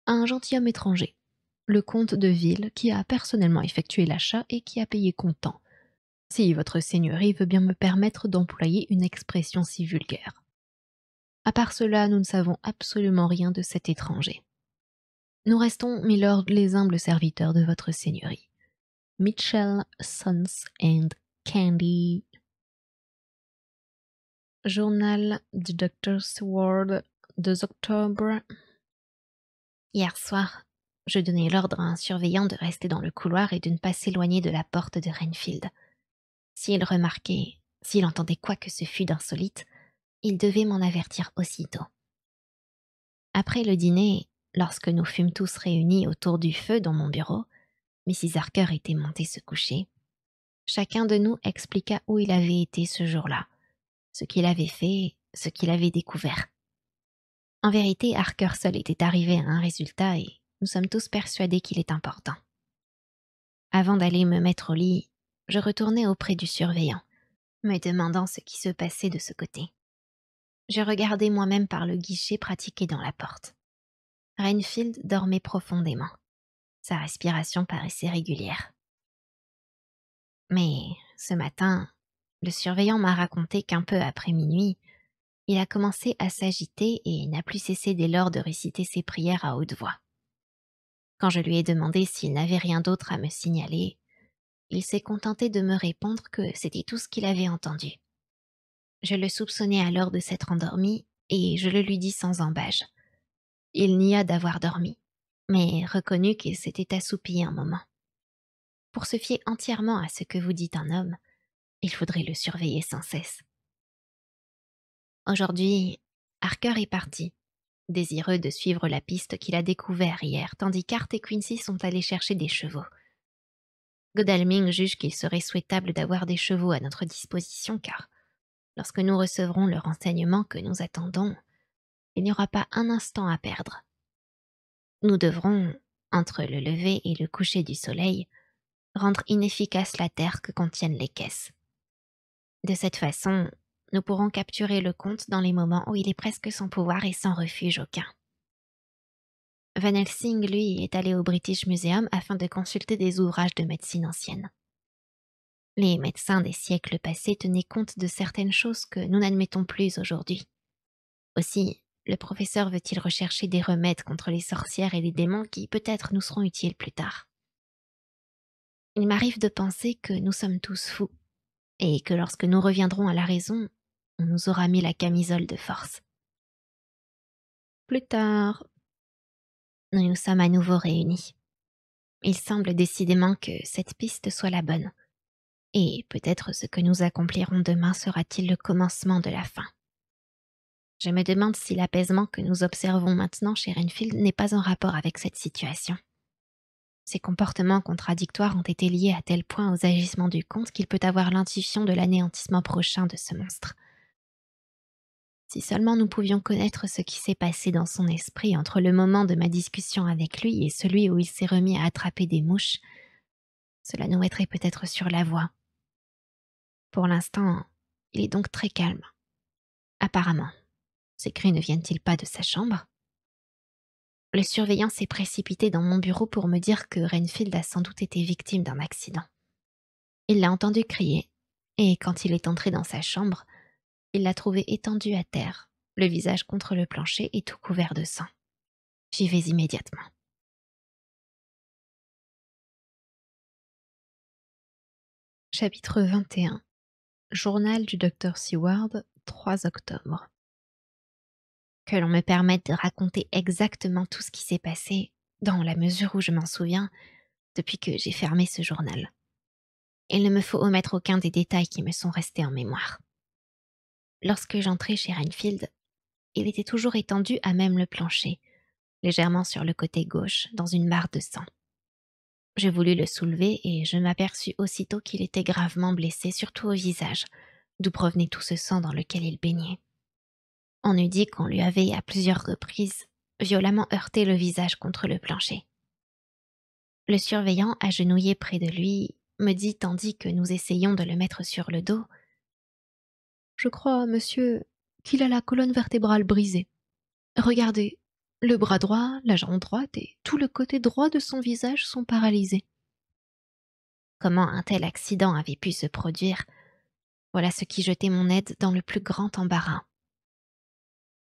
à un gentilhomme étranger, le comte de Ville, qui a personnellement effectué l'achat et qui a payé comptant, si votre seigneurie veut bien me permettre d'employer une expression si vulgaire. À part cela, nous ne savons absolument rien de cet étranger. Nous restons, milord, les humbles serviteurs de votre seigneurie. Mitchell, Sons and Candy. Journal du Dr. Seward, 2 octobre. Hier soir, Je donnai l'ordre à un surveillant de rester dans le couloir et de ne pas s'éloigner de la porte de Renfield. S'il entendait quoi que ce fût d'insolite, il devait m'en avertir aussitôt. Après le dîner, lorsque nous fûmes tous réunis autour du feu dans mon bureau, Mrs. Harker était montée se coucher. Chacun de nous expliqua où il avait été ce jour-là, ce qu'il avait fait, ce qu'il avait découvert. En vérité, Harker seul était arrivé à un résultat et nous sommes tous persuadés qu'il est important. Avant d'aller me mettre au lit, je retournai auprès du surveillant, me demandant ce qui se passait de ce côté. Je regardai moi-même par le guichet pratiqué dans la porte. Renfield dormait profondément. Sa respiration paraissait régulière. Mais ce matin, le surveillant m'a raconté qu'un peu après minuit, il a commencé à s'agiter et n'a plus cessé dès lors de réciter ses prières à haute voix. Quand je lui ai demandé s'il n'avait rien d'autre à me signaler, il s'est contenté de me répondre que c'était tout ce qu'il avait entendu. Je le soupçonnais alors de s'être endormi et je le lui dis sans embâge. Il nia d'avoir dormi, mais reconnut qu'il s'était assoupi un moment. Pour se fier entièrement à ce que vous dit un homme, il faudrait le surveiller sans cesse. Aujourd'hui, Harker est parti, désireux de suivre la piste qu'il a découverte hier, tandis qu'Art et Quincy sont allés chercher des chevaux. Godalming juge qu'il serait souhaitable d'avoir des chevaux à notre disposition car, lorsque nous recevrons le renseignement que nous attendons, il n'y aura pas un instant à perdre. Nous devrons, entre le lever et le coucher du soleil, rendre inefficace la terre que contiennent les caisses. De cette façon, nous pourrons capturer le comte dans les moments où il est presque sans pouvoir et sans refuge aucun. Van Helsing, lui, est allé au British Museum afin de consulter des ouvrages de médecine ancienne. Les médecins des siècles passés tenaient compte de certaines choses que nous n'admettons plus aujourd'hui. Aussi, le professeur veut-il rechercher des remèdes contre les sorcières et les démons qui peut-être nous seront utiles plus tard. Il m'arrive de penser que nous sommes tous fous, et que lorsque nous reviendrons à la raison, on nous aura mis la camisole de force. Plus tard, nous nous sommes à nouveau réunis. Il semble décidément que cette piste soit la bonne, et peut-être ce que nous accomplirons demain sera-t-il le commencement de la fin. Je me demande si l'apaisement que nous observons maintenant chez Renfield n'est pas en rapport avec cette situation. Ses comportements contradictoires ont été liés à tel point aux agissements du comte qu'il peut avoir l'intuition de l'anéantissement prochain de ce monstre. Si seulement nous pouvions connaître ce qui s'est passé dans son esprit entre le moment de ma discussion avec lui et celui où il s'est remis à attraper des mouches, cela nous mettrait peut-être sur la voie. Pour l'instant, il est donc très calme. Apparemment, ces cris ne viennent-ils pas de sa chambre ? Le surveillant s'est précipité dans mon bureau pour me dire que Renfield a sans doute été victime d'un accident. Il l'a entendu crier, et quand il est entré dans sa chambre, il l'a trouvé étendu à terre, le visage contre le plancher et tout couvert de sang. J'y vais immédiatement. Chapitre 21. Journal du docteur Seward, 3 octobre. Que l'on me permette de raconter exactement tout ce qui s'est passé, dans la mesure où je m'en souviens, depuis que j'ai fermé ce journal. Il ne me faut omettre aucun des détails qui me sont restés en mémoire. Lorsque j'entrai chez Renfield, il était toujours étendu à même le plancher, légèrement sur le côté gauche, dans une mare de sang. Je voulus le soulever et je m'aperçus aussitôt qu'il était gravement blessé, surtout au visage, d'où provenait tout ce sang dans lequel il baignait. On eût dit qu'on lui avait, à plusieurs reprises, violemment heurté le visage contre le plancher. Le surveillant, agenouillé près de lui, me dit tandis que nous essayions de le mettre sur le dos : « Je crois, monsieur, qu'il a la colonne vertébrale brisée. Regardez, le bras droit, la jambe droite et tout le côté droit de son visage sont paralysés. » Comment un tel accident avait pu se produire, voilà ce qui jetait mon aide dans le plus grand embarras.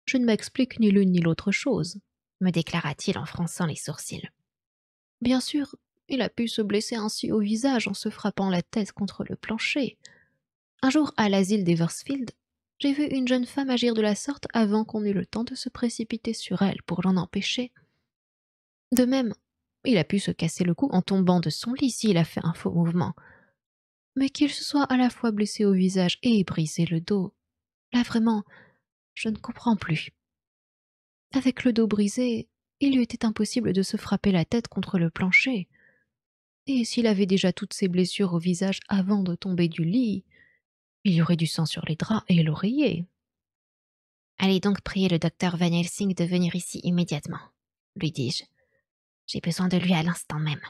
« Je ne m'explique ni l'une ni l'autre chose, » me déclara-t-il en fronçant les sourcils. « Bien sûr, il a pu se blesser ainsi au visage en se frappant la tête contre le plancher. Un jour, à l'asile d'Eversfield, j'ai vu une jeune femme agir de la sorte avant qu'on eût le temps de se précipiter sur elle pour l'en empêcher. De même, Il a pu se casser le cou en tombant de son lit s'il a fait un faux mouvement. Mais qu'il se soit à la fois blessé au visage et brisé le dos, là vraiment, je ne comprends plus. Avec le dos brisé, il lui était impossible de se frapper la tête contre le plancher. Et s'il avait déjà toutes ses blessures au visage avant de tomber du lit, il y aurait du sang sur les draps et l'oreiller. Allez donc prier le docteur Van Helsing de venir ici immédiatement, lui dis-je. J'ai besoin de lui à l'instant même.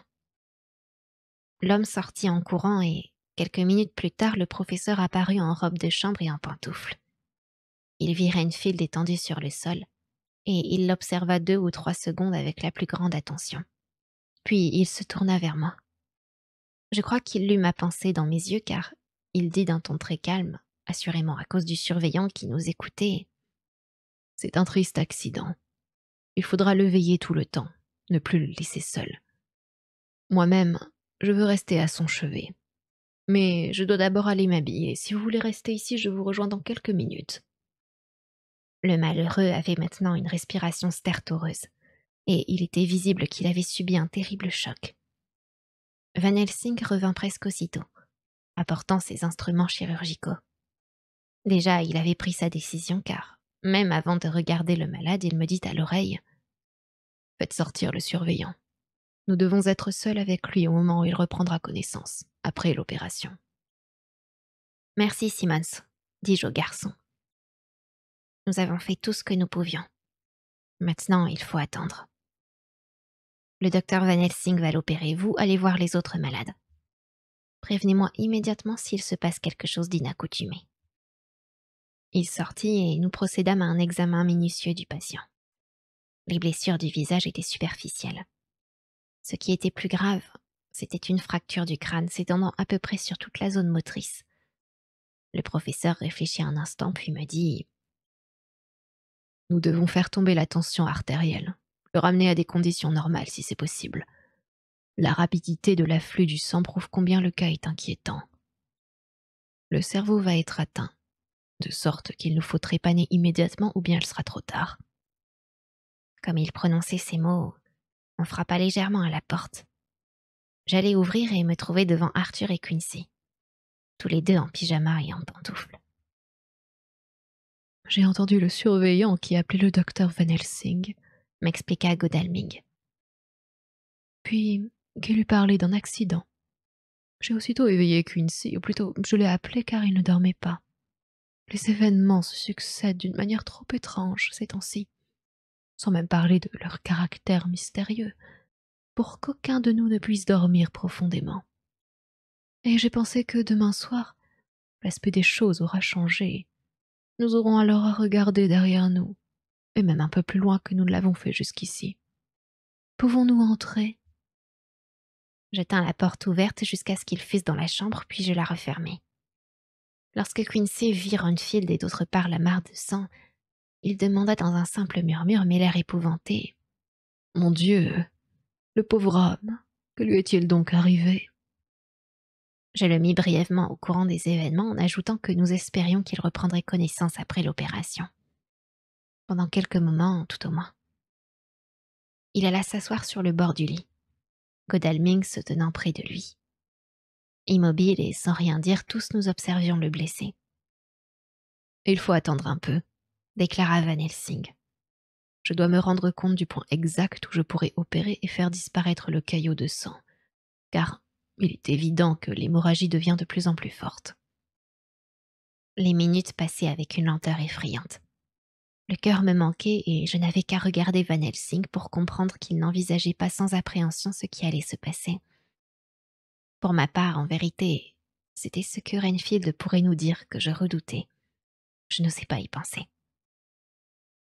L'homme sortit en courant et, quelques minutes plus tard, le professeur apparut en robe de chambre et en pantoufles. Il vit Renfield étendu sur le sol, et il l'observa 2 ou 3 secondes avec la plus grande attention. Puis il se tourna vers moi. Je crois qu'il lut ma pensée dans mes yeux car il dit d'un ton très calme, assurément à cause du surveillant qui nous écoutait. « C'est un triste accident. Il faudra le veiller tout le temps, ne plus le laisser seul. Moi-même, je veux rester à son chevet. Mais je dois d'abord aller m'habiller. Si vous voulez rester ici, je vous rejoins dans quelques minutes. » Le malheureux avait maintenant une respiration stertoreuse, et il était visible qu'il avait subi un terrible choc. Van Helsing revint presque aussitôt, apportant ses instruments chirurgicaux. Déjà, il avait pris sa décision car, même avant de regarder le malade, il me dit à l'oreille « Faites sortir le surveillant. Nous devons être seuls avec lui au moment où il reprendra connaissance, après l'opération. » « Merci, Simmons, » dis-je au garçon. « Nous avons fait tout ce que nous pouvions. Maintenant, il faut attendre. Le docteur Van Helsing va l'opérer. Vous allez voir les autres malades. Prévenez-moi immédiatement s'il se passe quelque chose d'inaccoutumé. » Il sortit et nous procédâmes à un examen minutieux du patient. Les blessures du visage étaient superficielles. Ce qui était plus grave, c'était une fracture du crâne s'étendant à peu près sur toute la zone motrice. Le professeur réfléchit un instant puis me dit « Nous devons faire tomber la tension artérielle, le ramener à des conditions normales si c'est possible. La rapidité de l'afflux du sang prouve combien le cas est inquiétant. Le cerveau va être atteint, de sorte qu'il nous faut trépaner immédiatement ou bien il sera trop tard. » Comme il prononçait ces mots, on frappa légèrement à la porte. J'allais ouvrir et me trouver devant Arthur et Quincy, tous les deux en pyjama et en pantoufles. « J'ai entendu le surveillant qui appelait le docteur Van Helsing », m'expliqua Godalming. « Puis qu'il lui parlait d'un accident. J'ai aussitôt éveillé Quincy, ou plutôt je l'ai appelé car il ne dormait pas. Les événements se succèdent d'une manière trop étrange ces temps-ci, sans même parler de leur caractère mystérieux, pour qu'aucun de nous ne puisse dormir profondément. Et j'ai pensé que demain soir, l'aspect des choses aura changé. Nous aurons alors à regarder derrière nous, et même un peu plus loin que nous ne l'avons fait jusqu'ici. Pouvons-nous entrer ?» Je tins la porte ouverte jusqu'à ce qu'ils fussent dans la chambre, puis je la refermai. Lorsque Quincy vit Renfield et d'autre part la mare de sang, il demanda dans un simple murmure, mais l'air épouvanté. « Mon Dieu, le pauvre homme, que lui est-il donc arrivé ?» Je le mis brièvement au courant des événements en ajoutant que nous espérions qu'il reprendrait connaissance après l'opération. Pendant quelques moments, tout au moins. Il alla s'asseoir sur le bord du lit, Godalming se tenant près de lui. Immobile et sans rien dire, tous nous observions le blessé. « Il faut attendre un peu », déclara Van Helsing. « Je dois me rendre compte du point exact où je pourrais opérer et faire disparaître le caillot de sang, car il est évident que l'hémorragie devient de plus en plus forte. » Les minutes passaient avec une lenteur effrayante. Le cœur me manquait et je n'avais qu'à regarder Van Helsing pour comprendre qu'il n'envisageait pas sans appréhension ce qui allait se passer. Pour ma part, en vérité, c'était ce que Renfield pourrait nous dire que je redoutais. Je n'osais pas y penser.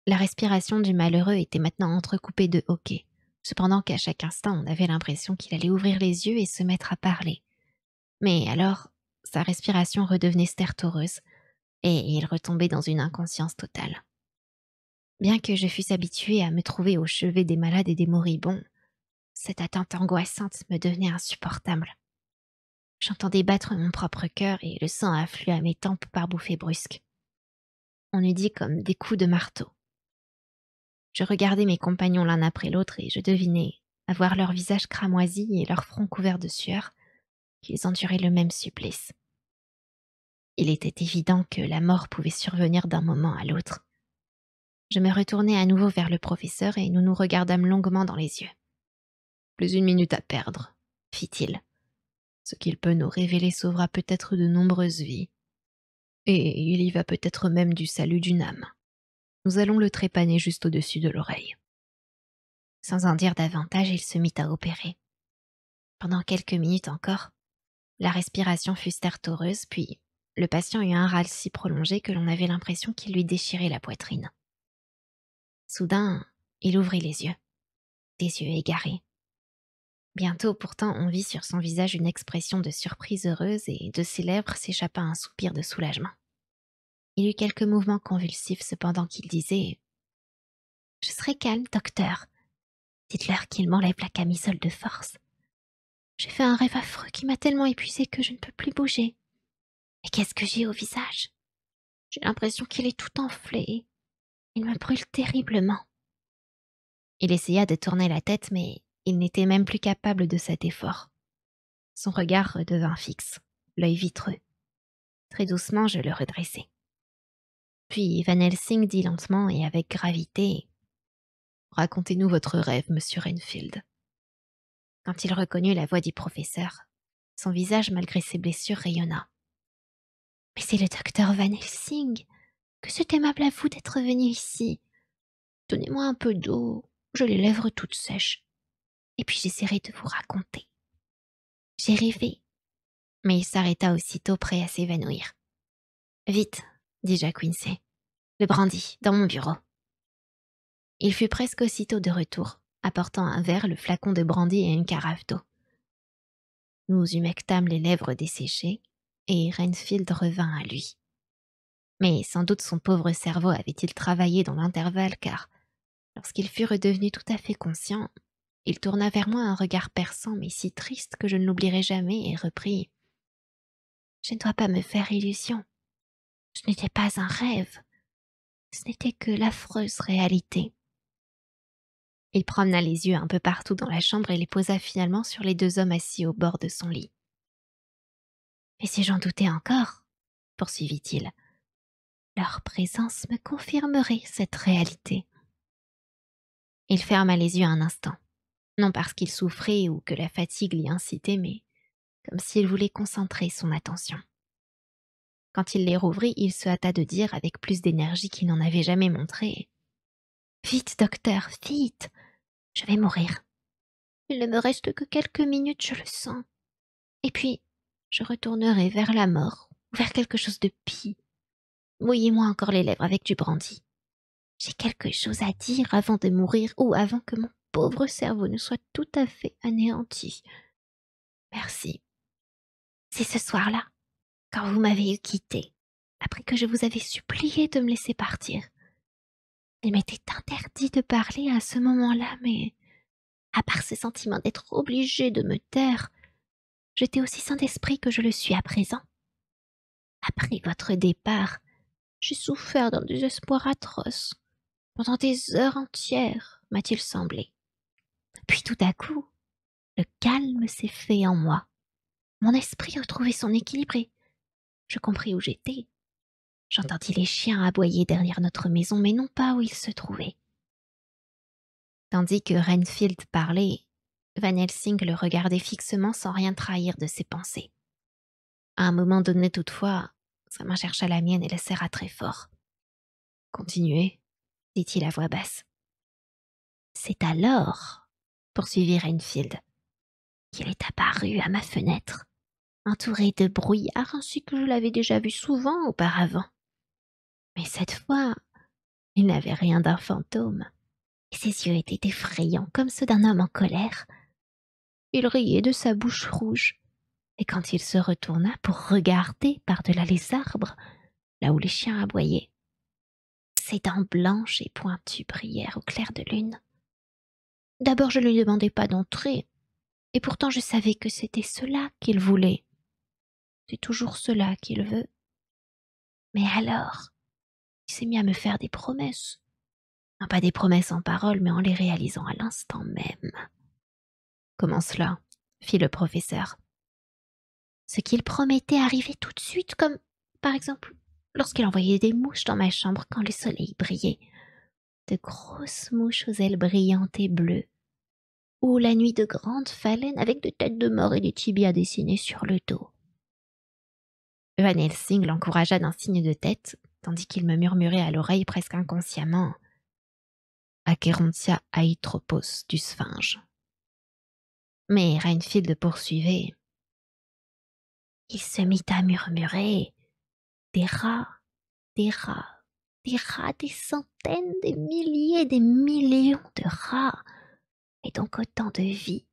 La respiration du malheureux était maintenant entrecoupée de hoquets, cependant qu'à chaque instant on avait l'impression qu'il allait ouvrir les yeux et se mettre à parler. Mais alors, sa respiration redevenait stertoreuse, et il retombait dans une inconscience totale. Bien que je fusse habituée à me trouver au chevet des malades et des moribonds, cette attente angoissante me devenait insupportable. J'entendais battre mon propre cœur et le sang affluait à mes tempes par bouffées brusques. On eût dit comme des coups de marteau. Je regardais mes compagnons l'un après l'autre et je devinais, à voir leur visage cramoisi et leur front couvert de sueur, qu'ils enduraient le même supplice. Il était évident que la mort pouvait survenir d'un moment à l'autre. Je me retournai à nouveau vers le professeur et nous nous regardâmes longuement dans les yeux. « Plus une minute à perdre, » fit-il. « Ce qu'il peut nous révéler sauvera peut-être de nombreuses vies. Et il y va peut-être même du salut d'une âme. Nous allons le trépaner juste au-dessus de l'oreille. » Sans en dire davantage, il se mit à opérer. Pendant quelques minutes encore, la respiration fut stertoreuse, puis le patient eut un râle si prolongé que l'on avait l'impression qu'il lui déchirait la poitrine. Soudain, il ouvrit les yeux, des yeux égarés. Bientôt, pourtant, on vit sur son visage une expression de surprise heureuse et de ses lèvres s'échappa un soupir de soulagement. Il eut quelques mouvements convulsifs cependant qu'il disait « Je serai calme, docteur. Dites-leur qu'ils m'enlèvent la camisole de force. J'ai fait un rêve affreux qui m'a tellement épuisé que je ne peux plus bouger. Et qu'est-ce que j'ai au visage? J'ai l'impression qu'il est tout enflé. Il me brûle terriblement. » Il essaya de tourner la tête, mais il n'était même plus capable de cet effort. Son regard redevint fixe, l'œil vitreux. Très doucement, je le redressai. Puis Van Helsing dit lentement et avec gravité « Racontez-nous votre rêve, monsieur Renfield. » Quand il reconnut la voix du professeur, son visage, malgré ses blessures, rayonna. « Mais c'est le docteur Van Helsing. Que c'est aimable à vous d'être venu ici. Donnez-moi un peu d'eau, j'ai les lèvres toutes sèches. Et puis j'essaierai de vous raconter. » J'ai rêvé. Mais il s'arrêta aussitôt prêt à s'évanouir. « Vite, » dit Jack Quincy. « Le brandy, dans mon bureau. » Il fut presque aussitôt de retour, apportant un verre, le flacon de brandy et une carafe d'eau. Nous humectâmes les lèvres desséchées, et Renfield revint à lui. Mais sans doute son pauvre cerveau avait-il travaillé dans l'intervalle, car, lorsqu'il fut redevenu tout à fait conscient, il tourna vers moi un regard perçant mais si triste que je ne l'oublierai jamais et reprit « Je ne dois pas me faire illusion. Ce n'était pas un rêve. Ce n'était que l'affreuse réalité. » Il promena les yeux un peu partout dans la chambre et les posa finalement sur les deux hommes assis au bord de son lit. « Mais si j'en doutais encore, » poursuivit-il, « leur présence me confirmerait cette réalité. » Il ferma les yeux un instant, non parce qu'il souffrait ou que la fatigue l'y incitait, mais comme s'il voulait concentrer son attention. Quand il les rouvrit, il se hâta de dire avec plus d'énergie qu'il n'en avait jamais montré « Vite, docteur, vite! Je vais mourir. Il ne me reste que quelques minutes, je le sens. Et puis, je retournerai vers la mort, ou vers quelque chose de pis. Mouillez-moi encore les lèvres avec du brandy. J'ai quelque chose à dire avant de mourir ou avant que mon pauvre cerveau ne soit tout à fait anéanti. Merci. C'est ce soir-là, quand vous m'avez quitté, après que je vous avais supplié de me laisser partir. Il m'était interdit de parler à ce moment-là, mais, à part ce sentiment d'être obligée de me taire, j'étais aussi sain d'esprit que je le suis à présent. Après votre départ, j'ai souffert d'un désespoir atroce. Pendant des heures entières, m'a-t-il semblé. Puis tout à coup, le calme s'est fait en moi. Mon esprit retrouvait son équilibre et je compris où j'étais. J'entendis les chiens aboyer derrière notre maison, mais non pas où ils se trouvaient. Tandis que Renfield parlait, Van Helsing le regardait fixement sans rien trahir de ses pensées. À un moment donné toutefois, sa main chercha la mienne et la serra très fort. « Continuez, » dit-il à voix basse. « C'est alors, » poursuivit Renfield, « qu'il est apparu à ma fenêtre, entouré de brouillard ainsi que je l'avais déjà vu souvent auparavant. Mais cette fois, il n'avait rien d'un fantôme, et ses yeux étaient effrayants comme ceux d'un homme en colère. Il riait de sa bouche rouge, et quand il se retourna pour regarder par-delà les arbres, là où les chiens aboyaient, ses dents blanches et pointues brillèrent au clair de lune. D'abord je ne lui demandai pas d'entrer, et pourtant je savais que c'était cela qu'il voulait. C'est toujours cela qu'il veut. Mais alors, il s'est mis à me faire des promesses. Non pas des promesses en parole, mais en les réalisant à l'instant même. Comment cela? Fit le professeur. Ce qu'il promettait arrivait tout de suite, comme, par exemple, lorsqu'il envoyait des mouches dans ma chambre quand le soleil brillait. De grosses mouches aux ailes brillantes et bleues, ou la nuit de grandes phalènes avec des têtes de mort et des tibias dessinés sur le dos. Van Helsing l'encouragea d'un signe de tête, tandis qu'il me murmurait à l'oreille presque inconsciemment Acherontia aitropos du sphinge. Mais Reinfield poursuivait. Il se mit à murmurer des rats, des rats, des rats, des centaines, des milliers, des millions de rats, et donc autant de vies,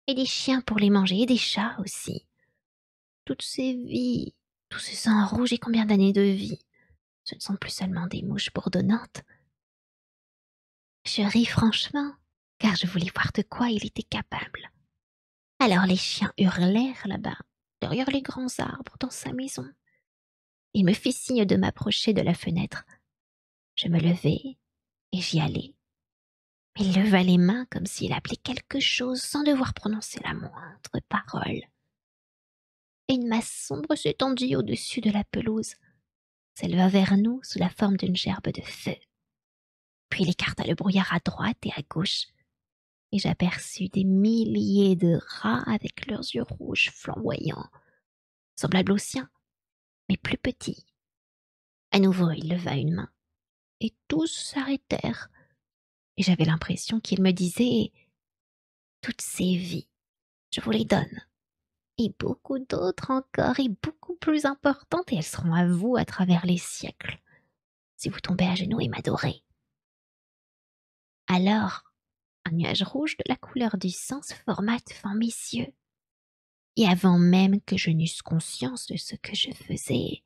et des chiens pour les manger, et des chats aussi. Toutes ces vies, tout ce sang rouge et combien d'années de vie, ce ne sont plus seulement des mouches bourdonnantes. Je ris franchement, car je voulais voir de quoi il était capable. Alors les chiens hurlèrent là-bas, derrière les grands arbres, dans sa maison. Il me fit signe de m'approcher de la fenêtre. Je me levai, et j'y allai. Il leva les mains comme s'il appelait quelque chose sans devoir prononcer la moindre parole. Et une masse sombre s'étendit au-dessus de la pelouse, s'éleva vers nous sous la forme d'une gerbe de feu. Puis il écarta le brouillard à droite et à gauche, et j'aperçus des milliers de rats avec leurs yeux rouges flamboyants, semblables aux siens, mais plus petits. À nouveau, il leva une main, et tous s'arrêtèrent, et j'avais l'impression qu'il me disait « Toutes ces vies, je vous les donne, et beaucoup d'autres encore, et beaucoup plus importantes, et elles seront à vous à travers les siècles, si vous tombez à genoux et m'adorez. » Alors, un nuage rouge de la couleur du sang se forma devant mes yeux. Et avant même que je n'eusse conscience de ce que je faisais,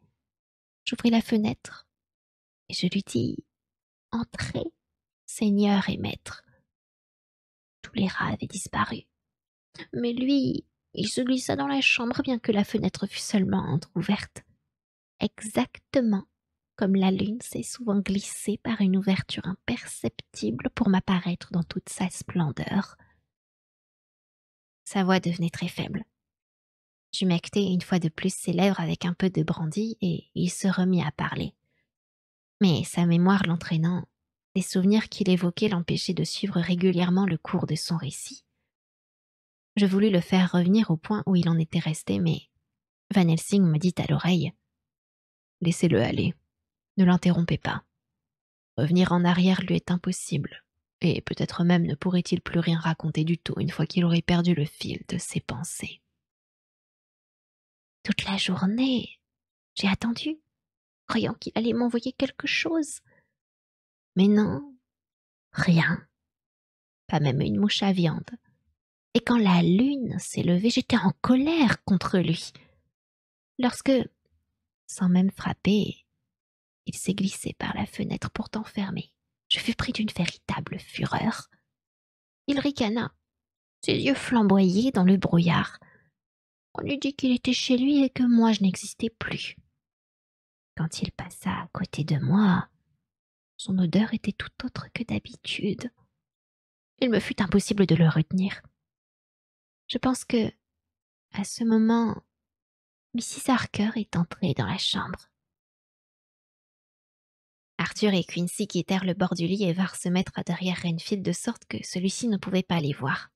j'ouvris la fenêtre et je lui dis « Entrez, Seigneur et Maître ». Tous les rats avaient disparu. Mais lui, il se glissa dans la chambre bien que la fenêtre fût seulement entr'ouverte. Exactement comme la lune s'est souvent glissée par une ouverture imperceptible pour m'apparaître dans toute sa splendeur. Sa voix devenait très faible. J'humectai une fois de plus ses lèvres avec un peu de brandy et il se remit à parler. Mais sa mémoire l'entraînant, les souvenirs qu'il évoquait l'empêchaient de suivre régulièrement le cours de son récit. Je voulus le faire revenir au point où il en était resté, mais Van Helsing me dit à l'oreille « Laissez-le aller, ne l'interrompez pas. Revenir en arrière lui est impossible, et peut-être même ne pourrait-il plus rien raconter du tout une fois qu'il aurait perdu le fil de ses pensées. » Toute la journée, j'ai attendu, croyant qu'il allait m'envoyer quelque chose. Mais non, rien, pas même une mouche à viande. Et quand la lune s'est levée, j'étais en colère contre lui. Lorsque, sans même frapper, il s'est glissé par la fenêtre pourtant fermée, je fus pris d'une véritable fureur. Il ricana, ses yeux flamboyaient dans le brouillard. On eût dit qu'il était chez lui et que moi je n'existais plus. Quand il passa à côté de moi, son odeur était tout autre que d'habitude. Il me fut impossible de le retenir. Je pense que, à ce moment, Mrs. Harker est entrée dans la chambre. Arthur et Quincy quittèrent le bord du lit et vinrent se mettre derrière Renfield de sorte que celui-ci ne pouvait pas les voir.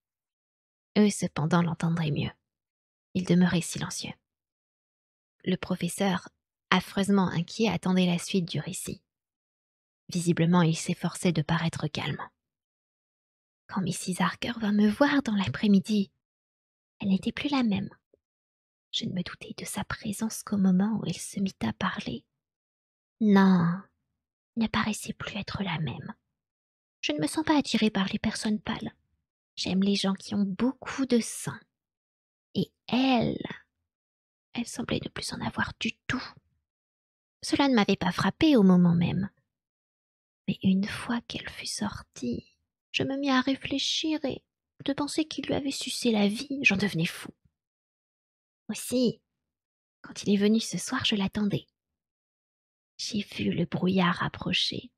Eux, cependant, l'entendraient mieux. Ils demeuraient silencieux. Le professeur, affreusement inquiet, attendait la suite du récit. Visiblement, il s'efforçait de paraître calme. Quand Mrs. Harker vint me voir dans l'après-midi, elle n'était plus la même. Je ne me doutais de sa présence qu'au moment où elle se mit à parler. Non, elle ne paraissait plus être la même. Je ne me sens pas attirée par les personnes pâles. J'aime les gens qui ont beaucoup de sang. Et elle semblait ne plus en avoir du tout. Cela ne m'avait pas frappée au moment même. Mais une fois qu'elle fut sortie, je me mis à réfléchir et de penser qu'il lui avait sucé la vie, j'en devenais fou. Aussi, quand il est venu ce soir, je l'attendais. J'ai vu le brouillard approcher,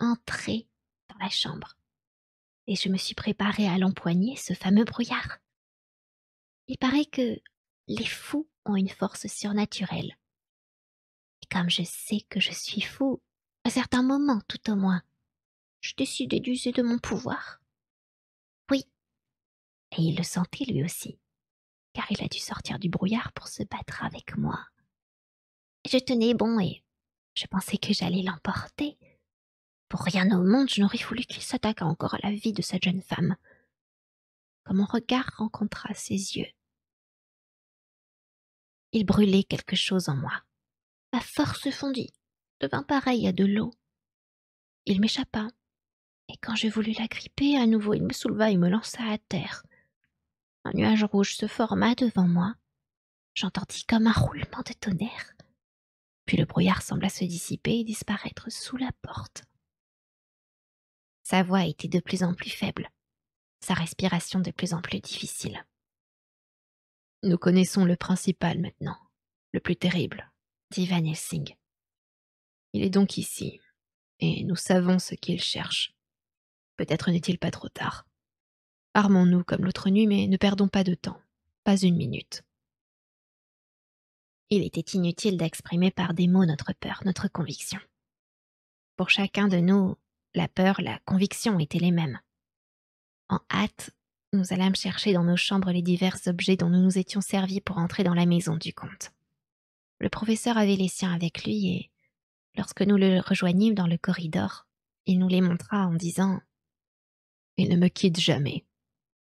entrer dans la chambre. et je me suis préparée à l'empoigner, ce fameux brouillard. Il paraît que les fous ont une force surnaturelle. Et comme je sais que je suis fou, à certains moments tout au moins, je décidai d'user de mon pouvoir. Oui, et il le sentait lui aussi, car il a dû sortir du brouillard pour se battre avec moi. Je tenais bon et je pensais que j'allais l'emporter. Pour rien au monde, je n'aurais voulu qu'il s'attaquât encore à la vie de cette jeune femme. Quand mon regard rencontra ses yeux, il brûlait quelque chose en moi. Ma force se fondit, devint pareille à de l'eau. Il m'échappa, et quand je voulus l'agripper, à nouveau il me souleva et me lança à terre. Un nuage rouge se forma devant moi. J'entendis comme un roulement de tonnerre. Puis le brouillard sembla se dissiper et disparaître sous la porte. Sa voix était de plus en plus faible, sa respiration de plus en plus difficile. Nous connaissons le principal maintenant, le plus terrible, dit Van Helsing. Il est donc ici, et nous savons ce qu'il cherche. Peut-être n'est-il pas trop tard. Armons-nous comme l'autre nuit, mais ne perdons pas de temps, pas une minute. Il était inutile d'exprimer par des mots notre peur, notre conviction. Pour chacun de nous, la peur, la conviction étaient les mêmes. En hâte, nous allâmes chercher dans nos chambres les divers objets dont nous nous étions servis pour entrer dans la maison du comte. Le professeur avait les siens avec lui et, lorsque nous le rejoignîmes dans le corridor, il nous les montra en disant « Ils ne me quittent jamais.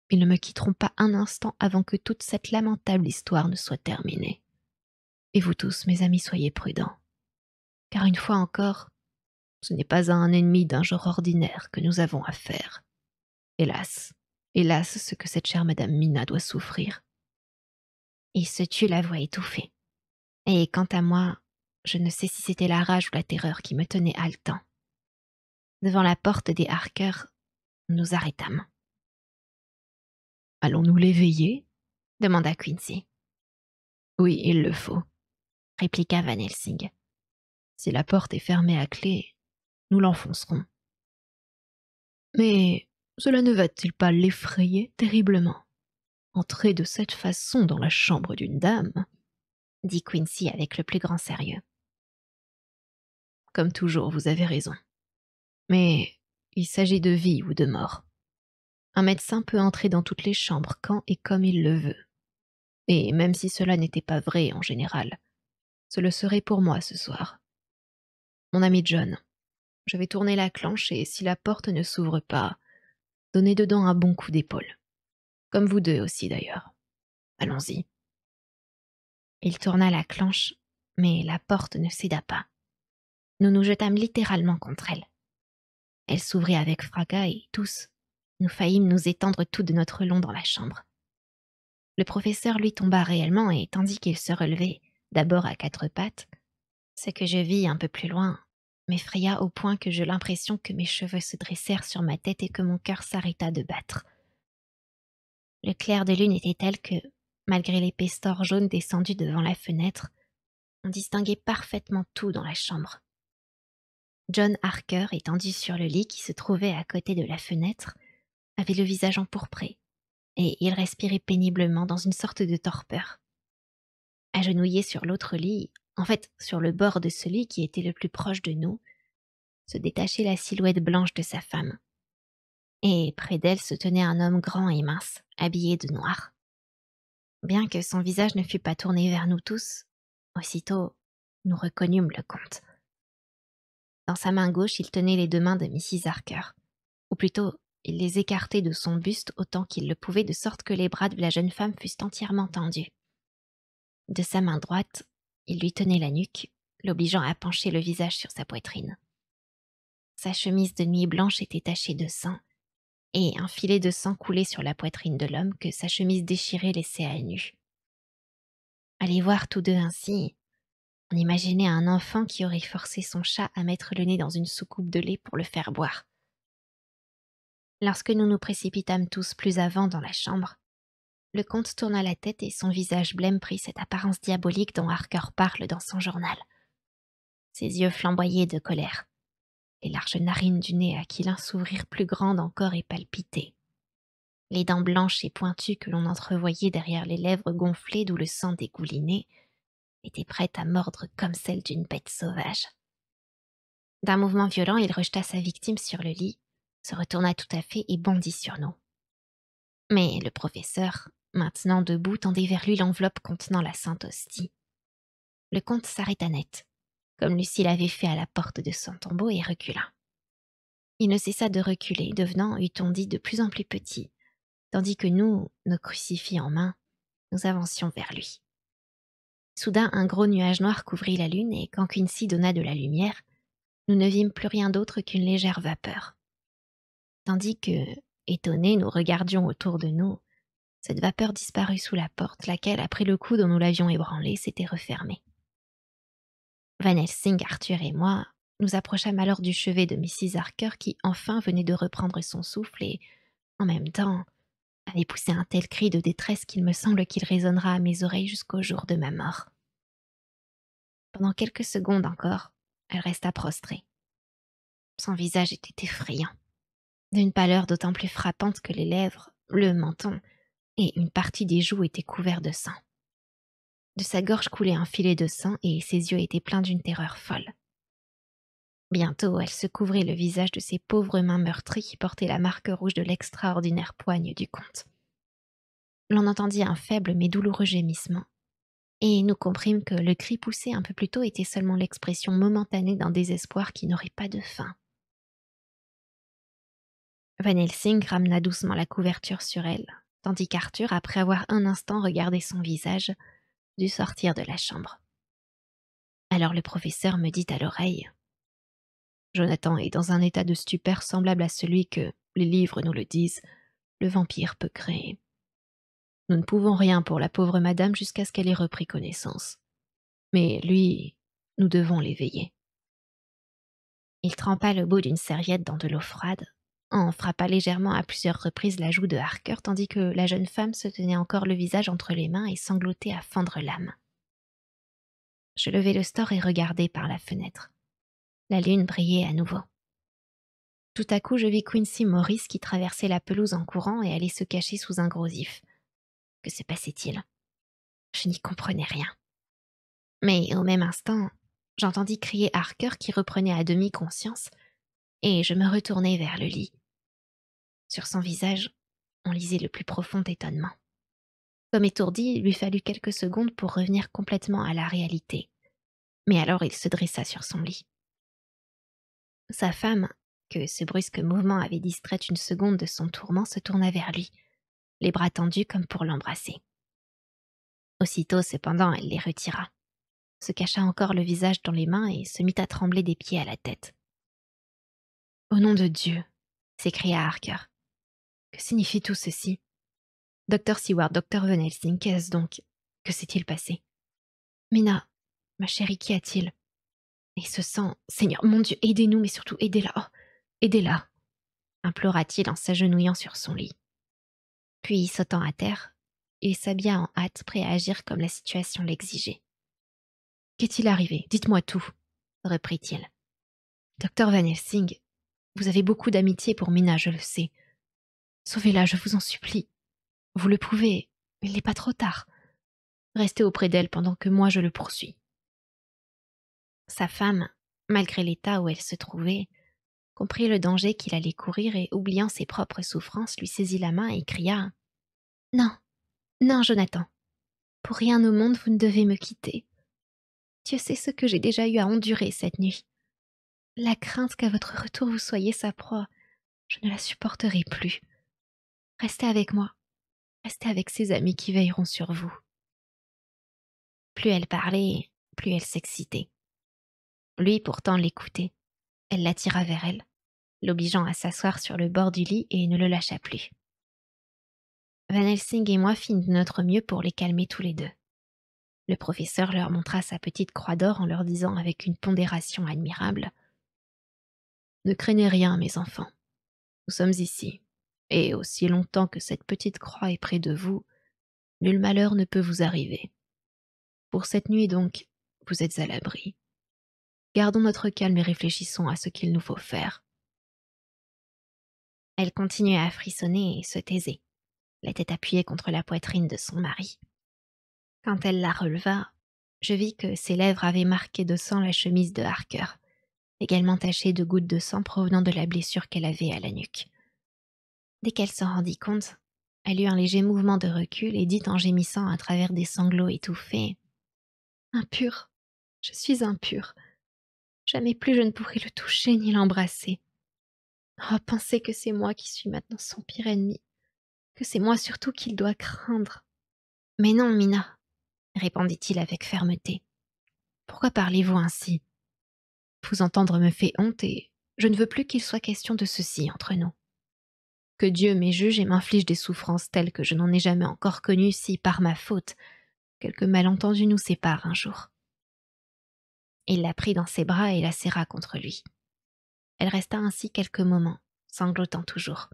Ils ne me quitteront pas un instant avant que toute cette lamentable histoire ne soit terminée. Et vous tous, mes amis, soyez prudents. Car une fois encore, ce n'est pas à un ennemi d'un genre ordinaire que nous avons affaire. Hélas, hélas, ce que cette chère Madame Mina doit souffrir. » Il se tut, la voix étouffée. Et quant à moi, je ne sais si c'était la rage ou la terreur qui me tenait haletant. Devant la porte des Harker, nous nous arrêtâmes. « Allons-nous l'éveiller » demanda Quincy. « Oui, il le faut » répliqua Van Helsing. « Si la porte est fermée à clé, nous l'enfoncerons. » « Mais cela ne va-t-il pas l'effrayer terriblement? Entrer de cette façon dans la chambre d'une dame ?» dit Quincy avec le plus grand sérieux. « Comme toujours, vous avez raison. Mais il s'agit de vie ou de mort. Un médecin peut entrer dans toutes les chambres quand et comme il le veut. Et même si cela n'était pas vrai en général, ce le serait pour moi ce soir. Mon ami John, je vais tourner la clenche et si la porte ne s'ouvre pas, donnez dedans un bon coup d'épaule. Comme vous deux aussi d'ailleurs. Allons-y. » Il tourna la clenche, mais la porte ne céda pas. Nous nous jetâmes littéralement contre elle. Elle s'ouvrit avec fracas et tous, nous faillîmes nous étendre tout de notre long dans la chambre. Le professeur lui tomba réellement et tandis qu'il se relevait, d'abord à quatre pattes, ce que je vis un peu plus loin m'effraya au point que j'eus l'impression que mes cheveux se dressèrent sur ma tête et que mon cœur s'arrêta de battre. Le clair de lune était tel que, malgré les pestors jaunes descendus devant la fenêtre, on distinguait parfaitement tout dans la chambre. John Harker, étendu sur le lit qui se trouvait à côté de la fenêtre, avait le visage empourpré, et il respirait péniblement dans une sorte de torpeur. Agenouillé sur l'autre lit, en fait sur le bord de celui qui était le plus proche de nous, se détachait la silhouette blanche de sa femme. Et près d'elle se tenait un homme grand et mince, habillé de noir. Bien que son visage ne fût pas tourné vers nous tous, aussitôt nous reconnûmes le comte. Dans sa main gauche, il tenait les deux mains de Mrs. Harker, ou plutôt, il les écartait de son buste autant qu'il le pouvait de sorte que les bras de la jeune femme fussent entièrement tendus. De sa main droite, il lui tenait la nuque, l'obligeant à pencher le visage sur sa poitrine. Sa chemise de nuit blanche était tachée de sang, et un filet de sang coulait sur la poitrine de l'homme que sa chemise déchirée laissait à nu. À les voir tous deux ainsi, on imaginait un enfant qui aurait forcé son chat à mettre le nez dans une soucoupe de lait pour le faire boire. Lorsque nous nous précipitâmes tous plus avant dans la chambre, le comte tourna la tête et son visage blême prit cette apparence diabolique dont Harker parle dans son journal. Ses yeux flamboyaient de colère. les larges narines du nez aquilin s'ouvrirent plus grandes encore et palpiter. Les dents blanches et pointues que l'on entrevoyait derrière les lèvres gonflées d'où le sang dégoulinait étaient prêtes à mordre comme celles d'une bête sauvage. D'un mouvement violent, il rejeta sa victime sur le lit, se retourna tout à fait et bondit sur nous. Mais le professeur, maintenant debout, tendait vers lui l'enveloppe contenant la sainte hostie. Le comte s'arrêta net, comme Lucie l'avait fait à la porte de son tombeau, et recula. Il ne cessa de reculer, devenant, eût-on dit, de plus en plus petit, tandis que nous, nos crucifix en main, nous avancions vers lui. Soudain, un gros nuage noir couvrit la lune, et quand Quincy donna de la lumière, nous ne vîmes plus rien d'autre qu'une légère vapeur. Tandis que, étonnés, nous regardions autour de nous, cette vapeur disparut sous la porte, laquelle, après le coup dont nous l'avions ébranlée, s'était refermée. Van Helsing, Arthur et moi nous approchâmes alors du chevet de Mrs. Harker qui enfin venait de reprendre son souffle et, en même temps, avait poussé un tel cri de détresse qu'il me semble qu'il résonnera à mes oreilles jusqu'au jour de ma mort. Pendant quelques secondes encore, elle resta prostrée. Son visage était effrayant, d'une pâleur d'autant plus frappante que les lèvres, le menton et une partie des joues étaient couverts de sang. De sa gorge coulait un filet de sang et ses yeux étaient pleins d'une terreur folle. Bientôt, elle se couvrit le visage de ses pauvres mains meurtries qui portaient la marque rouge de l'extraordinaire poigne du comte. L'on entendit un faible mais douloureux gémissement, et nous comprîmes que le cri poussé un peu plus tôt était seulement l'expression momentanée d'un désespoir qui n'aurait pas de fin. Van Helsing ramena doucement la couverture sur elle, tandis qu'Arthur, après avoir un instant regardé son visage, dut sortir de la chambre. Alors le professeur me dit à l'oreille: Jonathan est dans un état de stupeur semblable à celui que, les livres nous le disent, le vampire peut créer. Nous ne pouvons rien pour la pauvre madame jusqu'à ce qu'elle ait repris connaissance. Mais lui, nous devons l'éveiller. Il trempa le bout d'une serviette dans de l'eau froide, en frappa légèrement à plusieurs reprises la joue de Harker, tandis que la jeune femme se tenait encore le visage entre les mains et sanglotait à fendre l'âme. Je levai le store et regardai par la fenêtre. La lune brillait à nouveau. Tout à coup, je vis Quincy Morris qui traversait la pelouse en courant et allait se cacher sous un gros if. Que se passait-il? Je n'y comprenais rien. Mais au même instant, j'entendis crier Harker qui reprenait à demi conscience, et je me retournai vers le lit. Sur son visage, on lisait le plus profond étonnement. Comme étourdi, il lui fallut quelques secondes pour revenir complètement à la réalité. Mais alors il se dressa sur son lit. Sa femme, que ce brusque mouvement avait distraite une seconde de son tourment, se tourna vers lui, les bras tendus comme pour l'embrasser. Aussitôt, cependant, elle les retira, se cacha encore le visage dans les mains et se mit à trembler des pieds à la tête. « Au nom de Dieu !» s'écria Harker. « Que signifie tout ceci? Dr. Seward, Dr. Van Helsing, qu'est-ce donc? Que s'est-il passé? Mina, ma chérie, qu'y a-t-il? Et ce sang, Seigneur, mon Dieu, aidez-nous, mais surtout aidez-la, oh, aidez-la !» implora-t-il en s'agenouillant sur son lit. Puis, sautant à terre, il s'habilla en hâte, prêt à agir comme la situation l'exigeait. « Qu'est-il arrivé? Dites-moi tout, » reprit-il. « Docteur Van Helsing, vous avez beaucoup d'amitié pour Mina, je le sais. Sauvez-la, je vous en supplie. Vous le pouvez, il n'est pas trop tard. Restez auprès d'elle pendant que moi je le poursuis. » Sa femme, malgré l'état où elle se trouvait, comprit le danger qu'il allait courir et, oubliant ses propres souffrances, lui saisit la main et cria: « Non, non, Jonathan. Pour rien au monde vous ne devez me quitter. Dieu sait ce que j'ai déjà eu à endurer cette nuit. La crainte qu'à votre retour vous soyez sa proie, je ne la supporterai plus. Restez avec moi, restez avec ses amis qui veilleront sur vous. » Plus elle parlait, plus elle s'excitait. Lui pourtant l'écoutait. Elle l'attira vers elle, l'obligeant à s'asseoir sur le bord du lit et ne le lâcha plus. Van Helsing et moi fîmes de notre mieux pour les calmer tous les deux. Le professeur leur montra sa petite croix d'or en leur disant avec une pondération admirable: « Ne craignez rien, mes enfants. Nous sommes ici, et aussi longtemps que cette petite croix est près de vous, nul malheur ne peut vous arriver. Pour cette nuit donc, vous êtes à l'abri. Gardons notre calme et réfléchissons à ce qu'il nous faut faire. » Elle continuait à frissonner et se taisait, la tête appuyée contre la poitrine de son mari. Quand elle la releva, je vis que ses lèvres avaient marqué de sang la chemise de Harker, également tachée de gouttes de sang provenant de la blessure qu'elle avait à la nuque. Dès qu'elle s'en rendit compte, elle eut un léger mouvement de recul et dit en gémissant à travers des sanglots étouffés: « Impure, je suis impure. Jamais plus je ne pourrai le toucher ni l'embrasser. Oh, penser que c'est moi qui suis maintenant son pire ennemi, que c'est moi surtout qu'il doit craindre. » « Mais non, Mina, » répondit-il avec fermeté. « Pourquoi parlez-vous ainsi? Vous entendre me fait honte et je ne veux plus qu'il soit question de ceci entre nous. Que Dieu m'est juge et m'inflige des souffrances telles que je n'en ai jamais encore connues si, par ma faute, quelque malentendu nous sépare un jour. » Il la prit dans ses bras et la serra contre lui. Elle resta ainsi quelques moments, sanglotant toujours.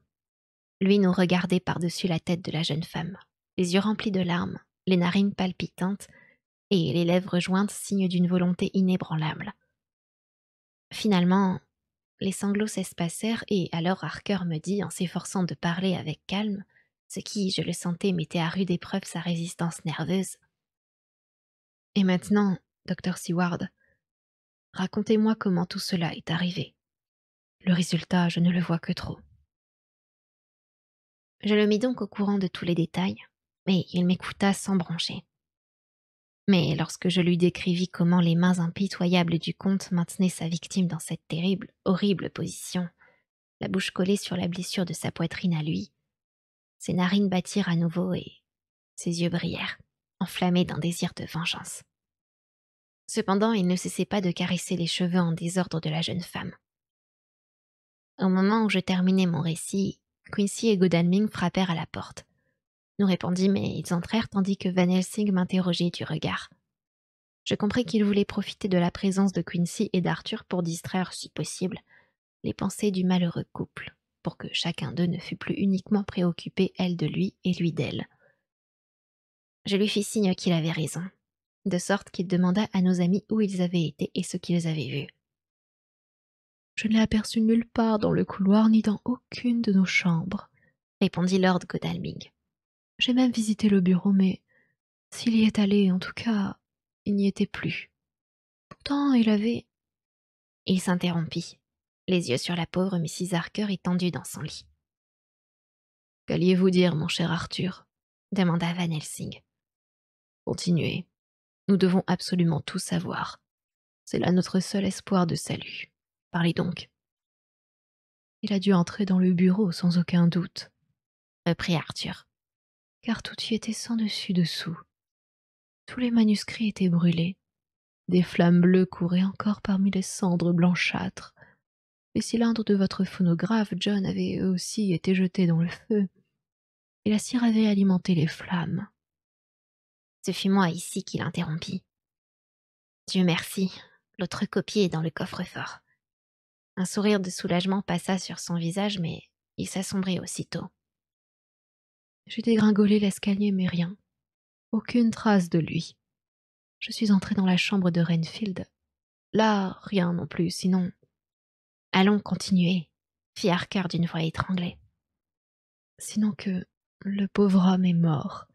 Lui nous regardait par-dessus la tête de la jeune femme, les yeux remplis de larmes, les narines palpitantes et les lèvres jointes, signe d'une volonté inébranlable. Finalement, les sanglots s'espacèrent et alors Harker me dit, en s'efforçant de parler avec calme, ce qui, je le sentais, mettait à rude épreuve sa résistance nerveuse: « Et maintenant, Dr. Seward, racontez-moi comment tout cela est arrivé. Le résultat, je ne le vois que trop. » Je le mis donc au courant de tous les détails, mais il m'écouta sans broncher. Mais lorsque je lui décrivis comment les mains impitoyables du comte maintenaient sa victime dans cette terrible, horrible position, la bouche collée sur la blessure de sa poitrine à lui, ses narines battirent à nouveau et ses yeux brillèrent, enflammés d'un désir de vengeance. Cependant, il ne cessait pas de caresser les cheveux en désordre de la jeune femme. Au moment où je terminais mon récit, Quincy et Godalming frappèrent à la porte. Nous répondîmes et ils entrèrent tandis que Van Helsing m'interrogeait du regard. Je compris qu'il voulait profiter de la présence de Quincy et d'Arthur pour distraire, si possible, les pensées du malheureux couple, pour que chacun d'eux ne fût plus uniquement préoccupé, elle de lui et lui d'elle. Je lui fis signe qu'il avait raison, de sorte qu'il demanda à nos amis où ils avaient été et ce qu'ils avaient vu. « Je ne l'ai aperçu nulle part dans le couloir ni dans aucune de nos chambres, » répondit Lord Godalming. « J'ai même visité le bureau, mais s'il y est allé, en tout cas, il n'y était plus. Pourtant, il avait... » Il s'interrompit, les yeux sur la pauvre Mrs. Harker étendue dans son lit. « Qu'alliez-vous dire, mon cher Arthur ?» demanda Van Helsing. « Continuez. Nous devons absolument tout savoir. C'est là notre seul espoir de salut. Parlez donc. »« Il a dû entrer dans le bureau sans aucun doute, » reprit Arthur, « car tout y était sans dessus dessous. Tous les manuscrits étaient brûlés. Des flammes bleues couraient encore parmi les cendres blanchâtres. Les cylindres de votre phonographe, John, avaient eux aussi été jetés dans le feu, et la cire avait alimenté les flammes. » Ce fut moi ici qui l'interrompis. Dieu merci, l'autre copie est dans le coffre-fort. Un sourire de soulagement passa sur son visage, mais il s'assombrit aussitôt. J'ai dégringolé l'escalier, mais rien. Aucune trace de lui. Je suis entrée dans la chambre de Renfield. Là, rien non plus, sinon... Allons, continuez, fit Harker d'une voix étranglée. Sinon que le pauvre homme est mort,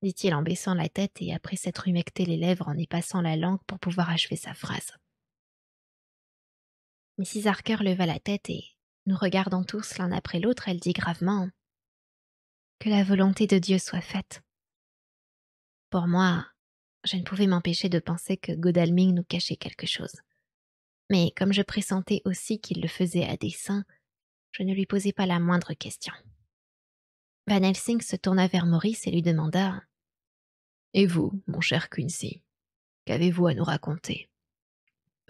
dit-il en baissant la tête et après s'être humecté les lèvres en y passant la langue pour pouvoir achever sa phrase. Mrs. Harker leva la tête et, nous regardant tous l'un après l'autre, elle dit gravement: « Que la volonté de Dieu soit faite. » Pour moi, je ne pouvais m'empêcher de penser que Godalming nous cachait quelque chose. Mais comme je pressentais aussi qu'il le faisait à dessein, je ne lui posai pas la moindre question. Van Helsing se tourna vers Maurice et lui demanda: « Et vous, mon cher Quincy, qu'avez-vous à nous raconter ?»«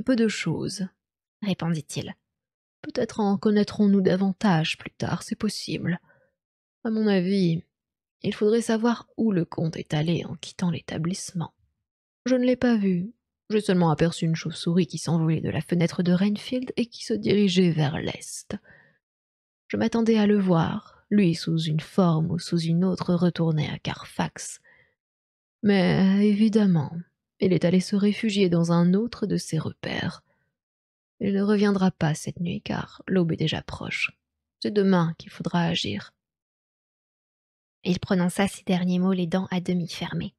Peu de choses, » répondit-il. « Peut-être en connaîtrons-nous davantage plus tard, c'est possible. À mon avis, il faudrait savoir où le comte est allé en quittant l'établissement. Je ne l'ai pas vu. J'ai seulement aperçu une chauve-souris qui s'envolait de la fenêtre de Renfield et qui se dirigeait vers l'est. Je m'attendais à le voir, lui sous une forme ou sous une autre retourné à Carfax. Mais évidemment, il est allé se réfugier dans un autre de ses repères. Il ne reviendra pas cette nuit car l'aube est déjà proche. C'est demain qu'il faudra agir. » Il prononça ces derniers mots les dents à demi fermées.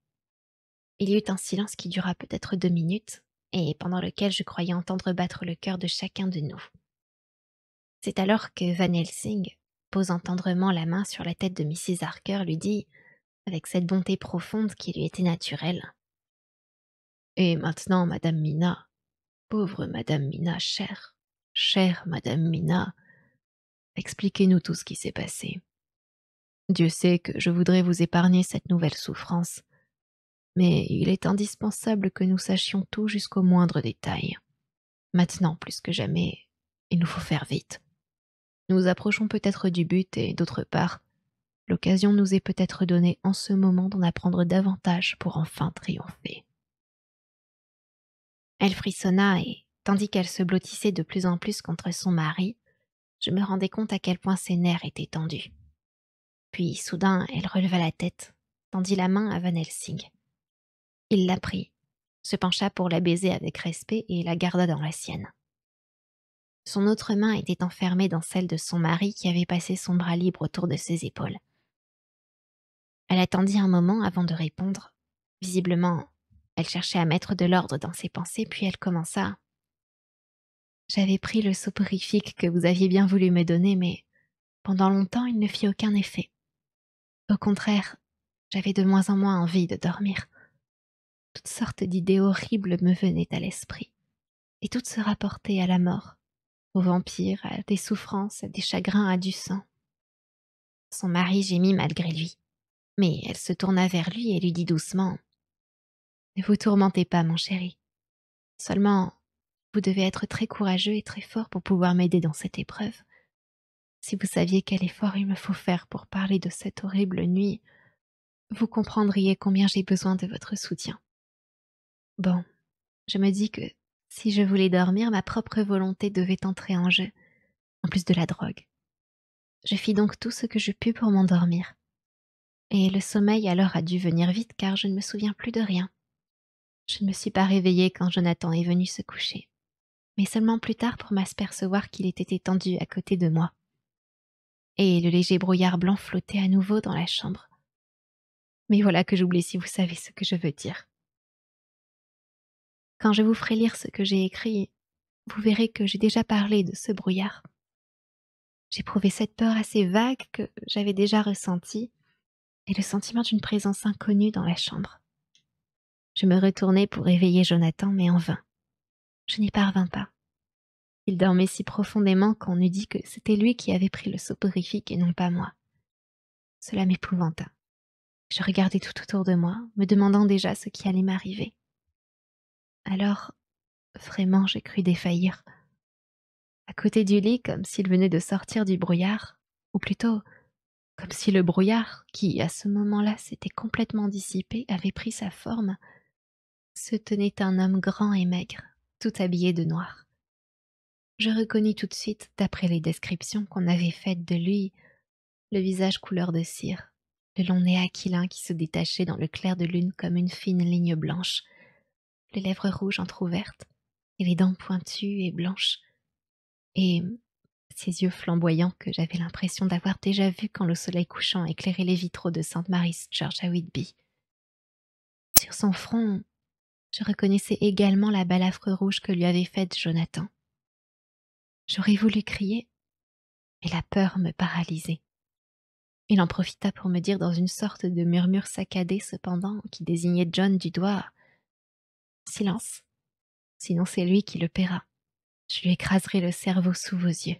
Il y eut un silence qui dura peut-être 2 minutes, et pendant lequel je croyais entendre battre le cœur de chacun de nous. C'est alors que Van Helsing, posant tendrement la main sur la tête de Mrs. Harker, lui dit, avec cette bonté profonde qui lui était naturelle: « Et maintenant, Madame Mina, pauvre Madame Mina, chère Madame Mina, expliquez-nous tout ce qui s'est passé. Dieu sait que je voudrais vous épargner cette nouvelle souffrance, mais il est indispensable que nous sachions tout jusqu'au moindre détail. Maintenant, plus que jamais, il nous faut faire vite. Nous approchons peut-être du but et, d'autre part, l'occasion nous est peut-être donnée en ce moment d'en apprendre davantage pour enfin triompher. » Elle frissonna et, tandis qu'elle se blottissait de plus en plus contre son mari, je me rendais compte à quel point ses nerfs étaient tendus. Puis, soudain, elle releva la tête, tendit la main à Van Helsing. Il la prit, se pencha pour la baiser avec respect et la garda dans la sienne. Son autre main était enfermée dans celle de son mari qui avait passé son bras libre autour de ses épaules. Elle attendit un moment avant de répondre. Visiblement, elle cherchait à mettre de l'ordre dans ses pensées, puis elle commença. « J'avais pris le soporifique que vous aviez bien voulu me donner, mais pendant longtemps il ne fit aucun effet. Au contraire, j'avais de moins en moins envie de dormir. Toutes sortes d'idées horribles me venaient à l'esprit, et toutes se rapportaient à la mort, aux vampires, à des souffrances, à des chagrins, à du sang. » Son mari gémit malgré lui, mais elle se tourna vers lui et lui dit doucement: « Ne vous tourmentez pas, mon chéri. Seulement, vous devez être très courageux et très fort pour pouvoir m'aider dans cette épreuve. Si vous saviez quel effort il me faut faire pour parler de cette horrible nuit, vous comprendriez combien j'ai besoin de votre soutien. Bon, je me dis que si je voulais dormir, ma propre volonté devait entrer en jeu, en plus de la drogue. Je fis donc tout ce que je pus pour m'endormir. Et le sommeil alors a dû venir vite car je ne me souviens plus de rien. Je ne me suis pas réveillée quand Jonathan est venu se coucher, mais seulement plus tard pour m'apercevoir qu'il était étendu à côté de moi. Et le léger brouillard blanc flottait à nouveau dans la chambre. Mais voilà que j'oublie si vous savez ce que je veux dire. Quand je vous ferai lire ce que j'ai écrit, vous verrez que j'ai déjà parlé de ce brouillard. J'éprouvais cette peur assez vague que j'avais déjà ressentie, et le sentiment d'une présence inconnue dans la chambre. Je me retournai pour réveiller Jonathan, mais en vain. Je n'y parvins pas. Il dormait si profondément qu'on eût dit que c'était lui qui avait pris le soporifique et non pas moi. Cela m'épouvanta. Je regardais tout autour de moi, me demandant déjà ce qui allait m'arriver. Alors, vraiment, j'ai cru défaillir. À côté du lit, comme s'il venait de sortir du brouillard, ou plutôt, comme si le brouillard, qui à ce moment-là s'était complètement dissipé, avait pris sa forme, se tenait un homme grand et maigre, tout habillé de noir. Je reconnus tout de suite, d'après les descriptions qu'on avait faites de lui, le visage couleur de cire, le long nez aquilin qui se détachait dans le clair de lune comme une fine ligne blanche, les lèvres rouges entr'ouvertes, et les dents pointues et blanches, et ses yeux flamboyants que j'avais l'impression d'avoir déjà vus quand le soleil couchant éclairait les vitraux de St. Mary's Church à Whitby. Sur son front, je reconnaissais également la balafre rouge que lui avait faite Jonathan. J'aurais voulu crier, mais la peur me paralysait. Il en profita pour me dire dans une sorte de murmure saccadé cependant, qui désignait John du doigt: « Silence, sinon c'est lui qui le paiera. Je lui écraserai le cerveau sous vos yeux. »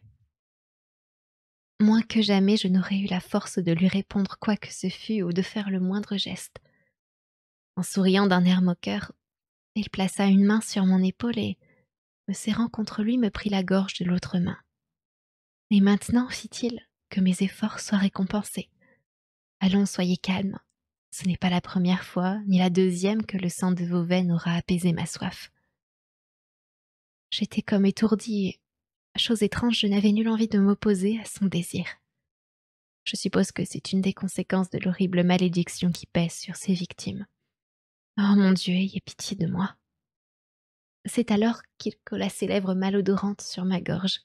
Moins que jamais, je n'aurais eu la force de lui répondre quoi que ce fût ou de faire le moindre geste. En souriant d'un air moqueur, il plaça une main sur mon épaule et, me serrant contre lui, me prit la gorge de l'autre main. « Et maintenant, fit-il, que mes efforts soient récompensés. Allons, soyez calme. Ce n'est pas la première fois, ni la deuxième, que le sang de vos veines aura apaisé ma soif. » J'étais comme étourdie et, chose étrange, je n'avais nulle envie de m'opposer à son désir. Je suppose que c'est une des conséquences de l'horrible malédiction qui pèse sur ses victimes. Oh mon Dieu, ayez pitié de moi. C'est alors qu'il colla ses lèvres malodorantes sur ma gorge.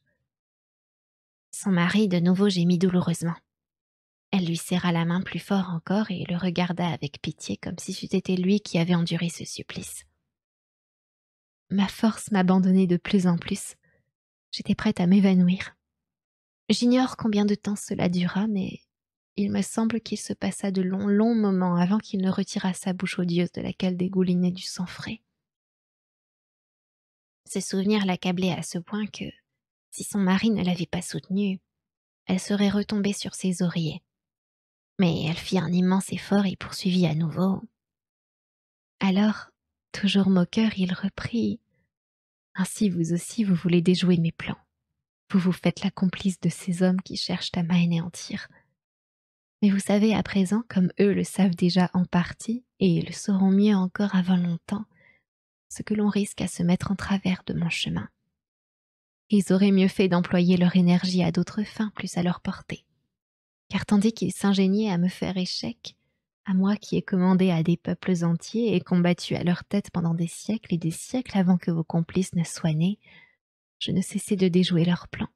Son mari de nouveau gémit douloureusement. Elle lui serra la main plus fort encore et le regarda avec pitié comme si c'eût été lui qui avait enduré ce supplice. Ma force m'abandonnait de plus en plus. J'étais prête à m'évanouir. J'ignore combien de temps cela dura, mais il me semble qu'il se passa de longs, longs moments avant qu'il ne retirât sa bouche odieuse de laquelle dégoulinait du sang frais. Ce souvenir l'accablait à ce point que, si son mari ne l'avait pas soutenue, elle serait retombée sur ses oreillers. Mais elle fit un immense effort et poursuivit à nouveau. Alors, toujours moqueur, il reprit. Ainsi vous aussi vous voulez déjouer mes plans. Vous vous faites la complice de ces hommes qui cherchent à m'anéantir. Mais vous savez à présent, comme eux le savent déjà en partie, et le sauront mieux encore avant longtemps, ce que l'on risque à se mettre en travers de mon chemin. Ils auraient mieux fait d'employer leur énergie à d'autres fins plus à leur portée. Car tandis qu'ils s'ingéniaient à me faire échec, à moi qui ai commandé à des peuples entiers et combattu à leur tête pendant des siècles et des siècles avant que vos complices ne soient nés, je ne cessais de déjouer leurs plans.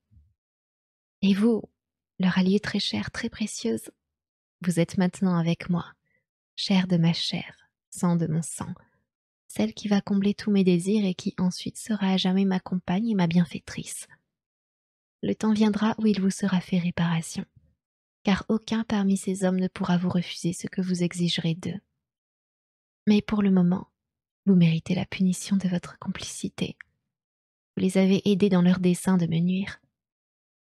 Et vous, leur allié très cher, très précieuse, vous êtes maintenant avec moi, chair de ma chair, sang de mon sang, celle qui va combler tous mes désirs et qui ensuite sera à jamais ma compagne et ma bienfaitrice. Le temps viendra où il vous sera fait réparation, car aucun parmi ces hommes ne pourra vous refuser ce que vous exigerez d'eux. Mais pour le moment, vous méritez la punition de votre complicité. Vous les avez aidés dans leur dessein de me nuire.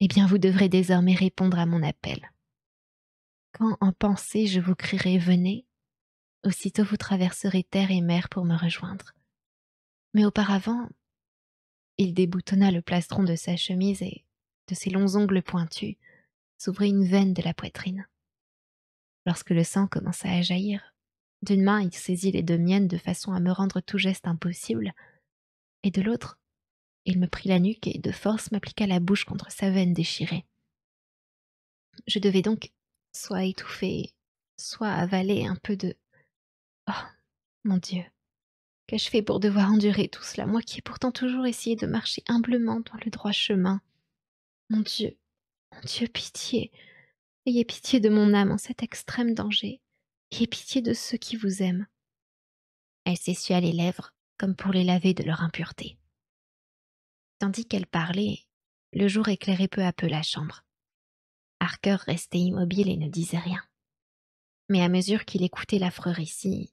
Eh bien, vous devrez désormais répondre à mon appel. Quand en pensée je vous crierai « Venez », aussitôt vous traverserez terre et mer pour me rejoindre. Mais auparavant, il déboutonna le plastron de sa chemise et, de ses longs ongles pointus, s'ouvrit une veine de la poitrine. Lorsque le sang commença à jaillir, d'une main il saisit les deux miennes de façon à me rendre tout geste impossible, et de l'autre, il me prit la nuque et de force m'appliqua la bouche contre sa veine déchirée. Je devais donc soit étouffer, soit avaler un peu de... Oh, mon Dieu, qu'ai-je fait pour devoir endurer tout cela, moi qui ai pourtant toujours essayé de marcher humblement dans le droit chemin? Mon Dieu, pitié, ayez pitié de mon âme en cet extrême danger. Ayez pitié de ceux qui vous aiment. Elle s'essuia les lèvres, comme pour les laver de leur impureté. Tandis qu'elle parlait, le jour éclairait peu à peu la chambre. Harker restait immobile et ne disait rien. Mais à mesure qu'il écoutait l'affreux récit,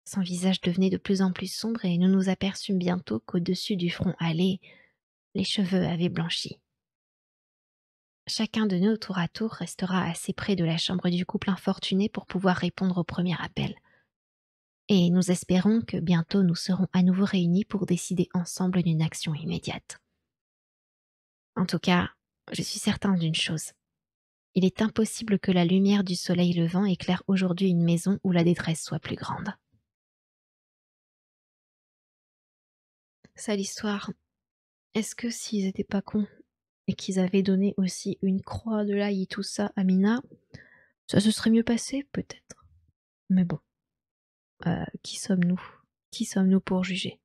son visage devenait de plus en plus sombre et nous nous aperçûmes bientôt qu'au-dessus du front hâlé, les cheveux avaient blanchi. Chacun de nous, tour à tour, restera assez près de la chambre du couple infortuné pour pouvoir répondre au premier appel. Et nous espérons que bientôt nous serons à nouveau réunis pour décider ensemble d'une action immédiate. En tout cas, je suis certain d'une chose. Il est impossible que la lumière du soleil levant éclaire aujourd'hui une maison où la détresse soit plus grande. Ça, l'histoire. Est-ce que s'ils étaient pas cons et qu'ils avaient donné aussi une croix de l'ail et tout ça à Mina, ça se serait mieux passé, peut-être. Mais bon, qui sommes-nous? Qui sommes-nous pour juger?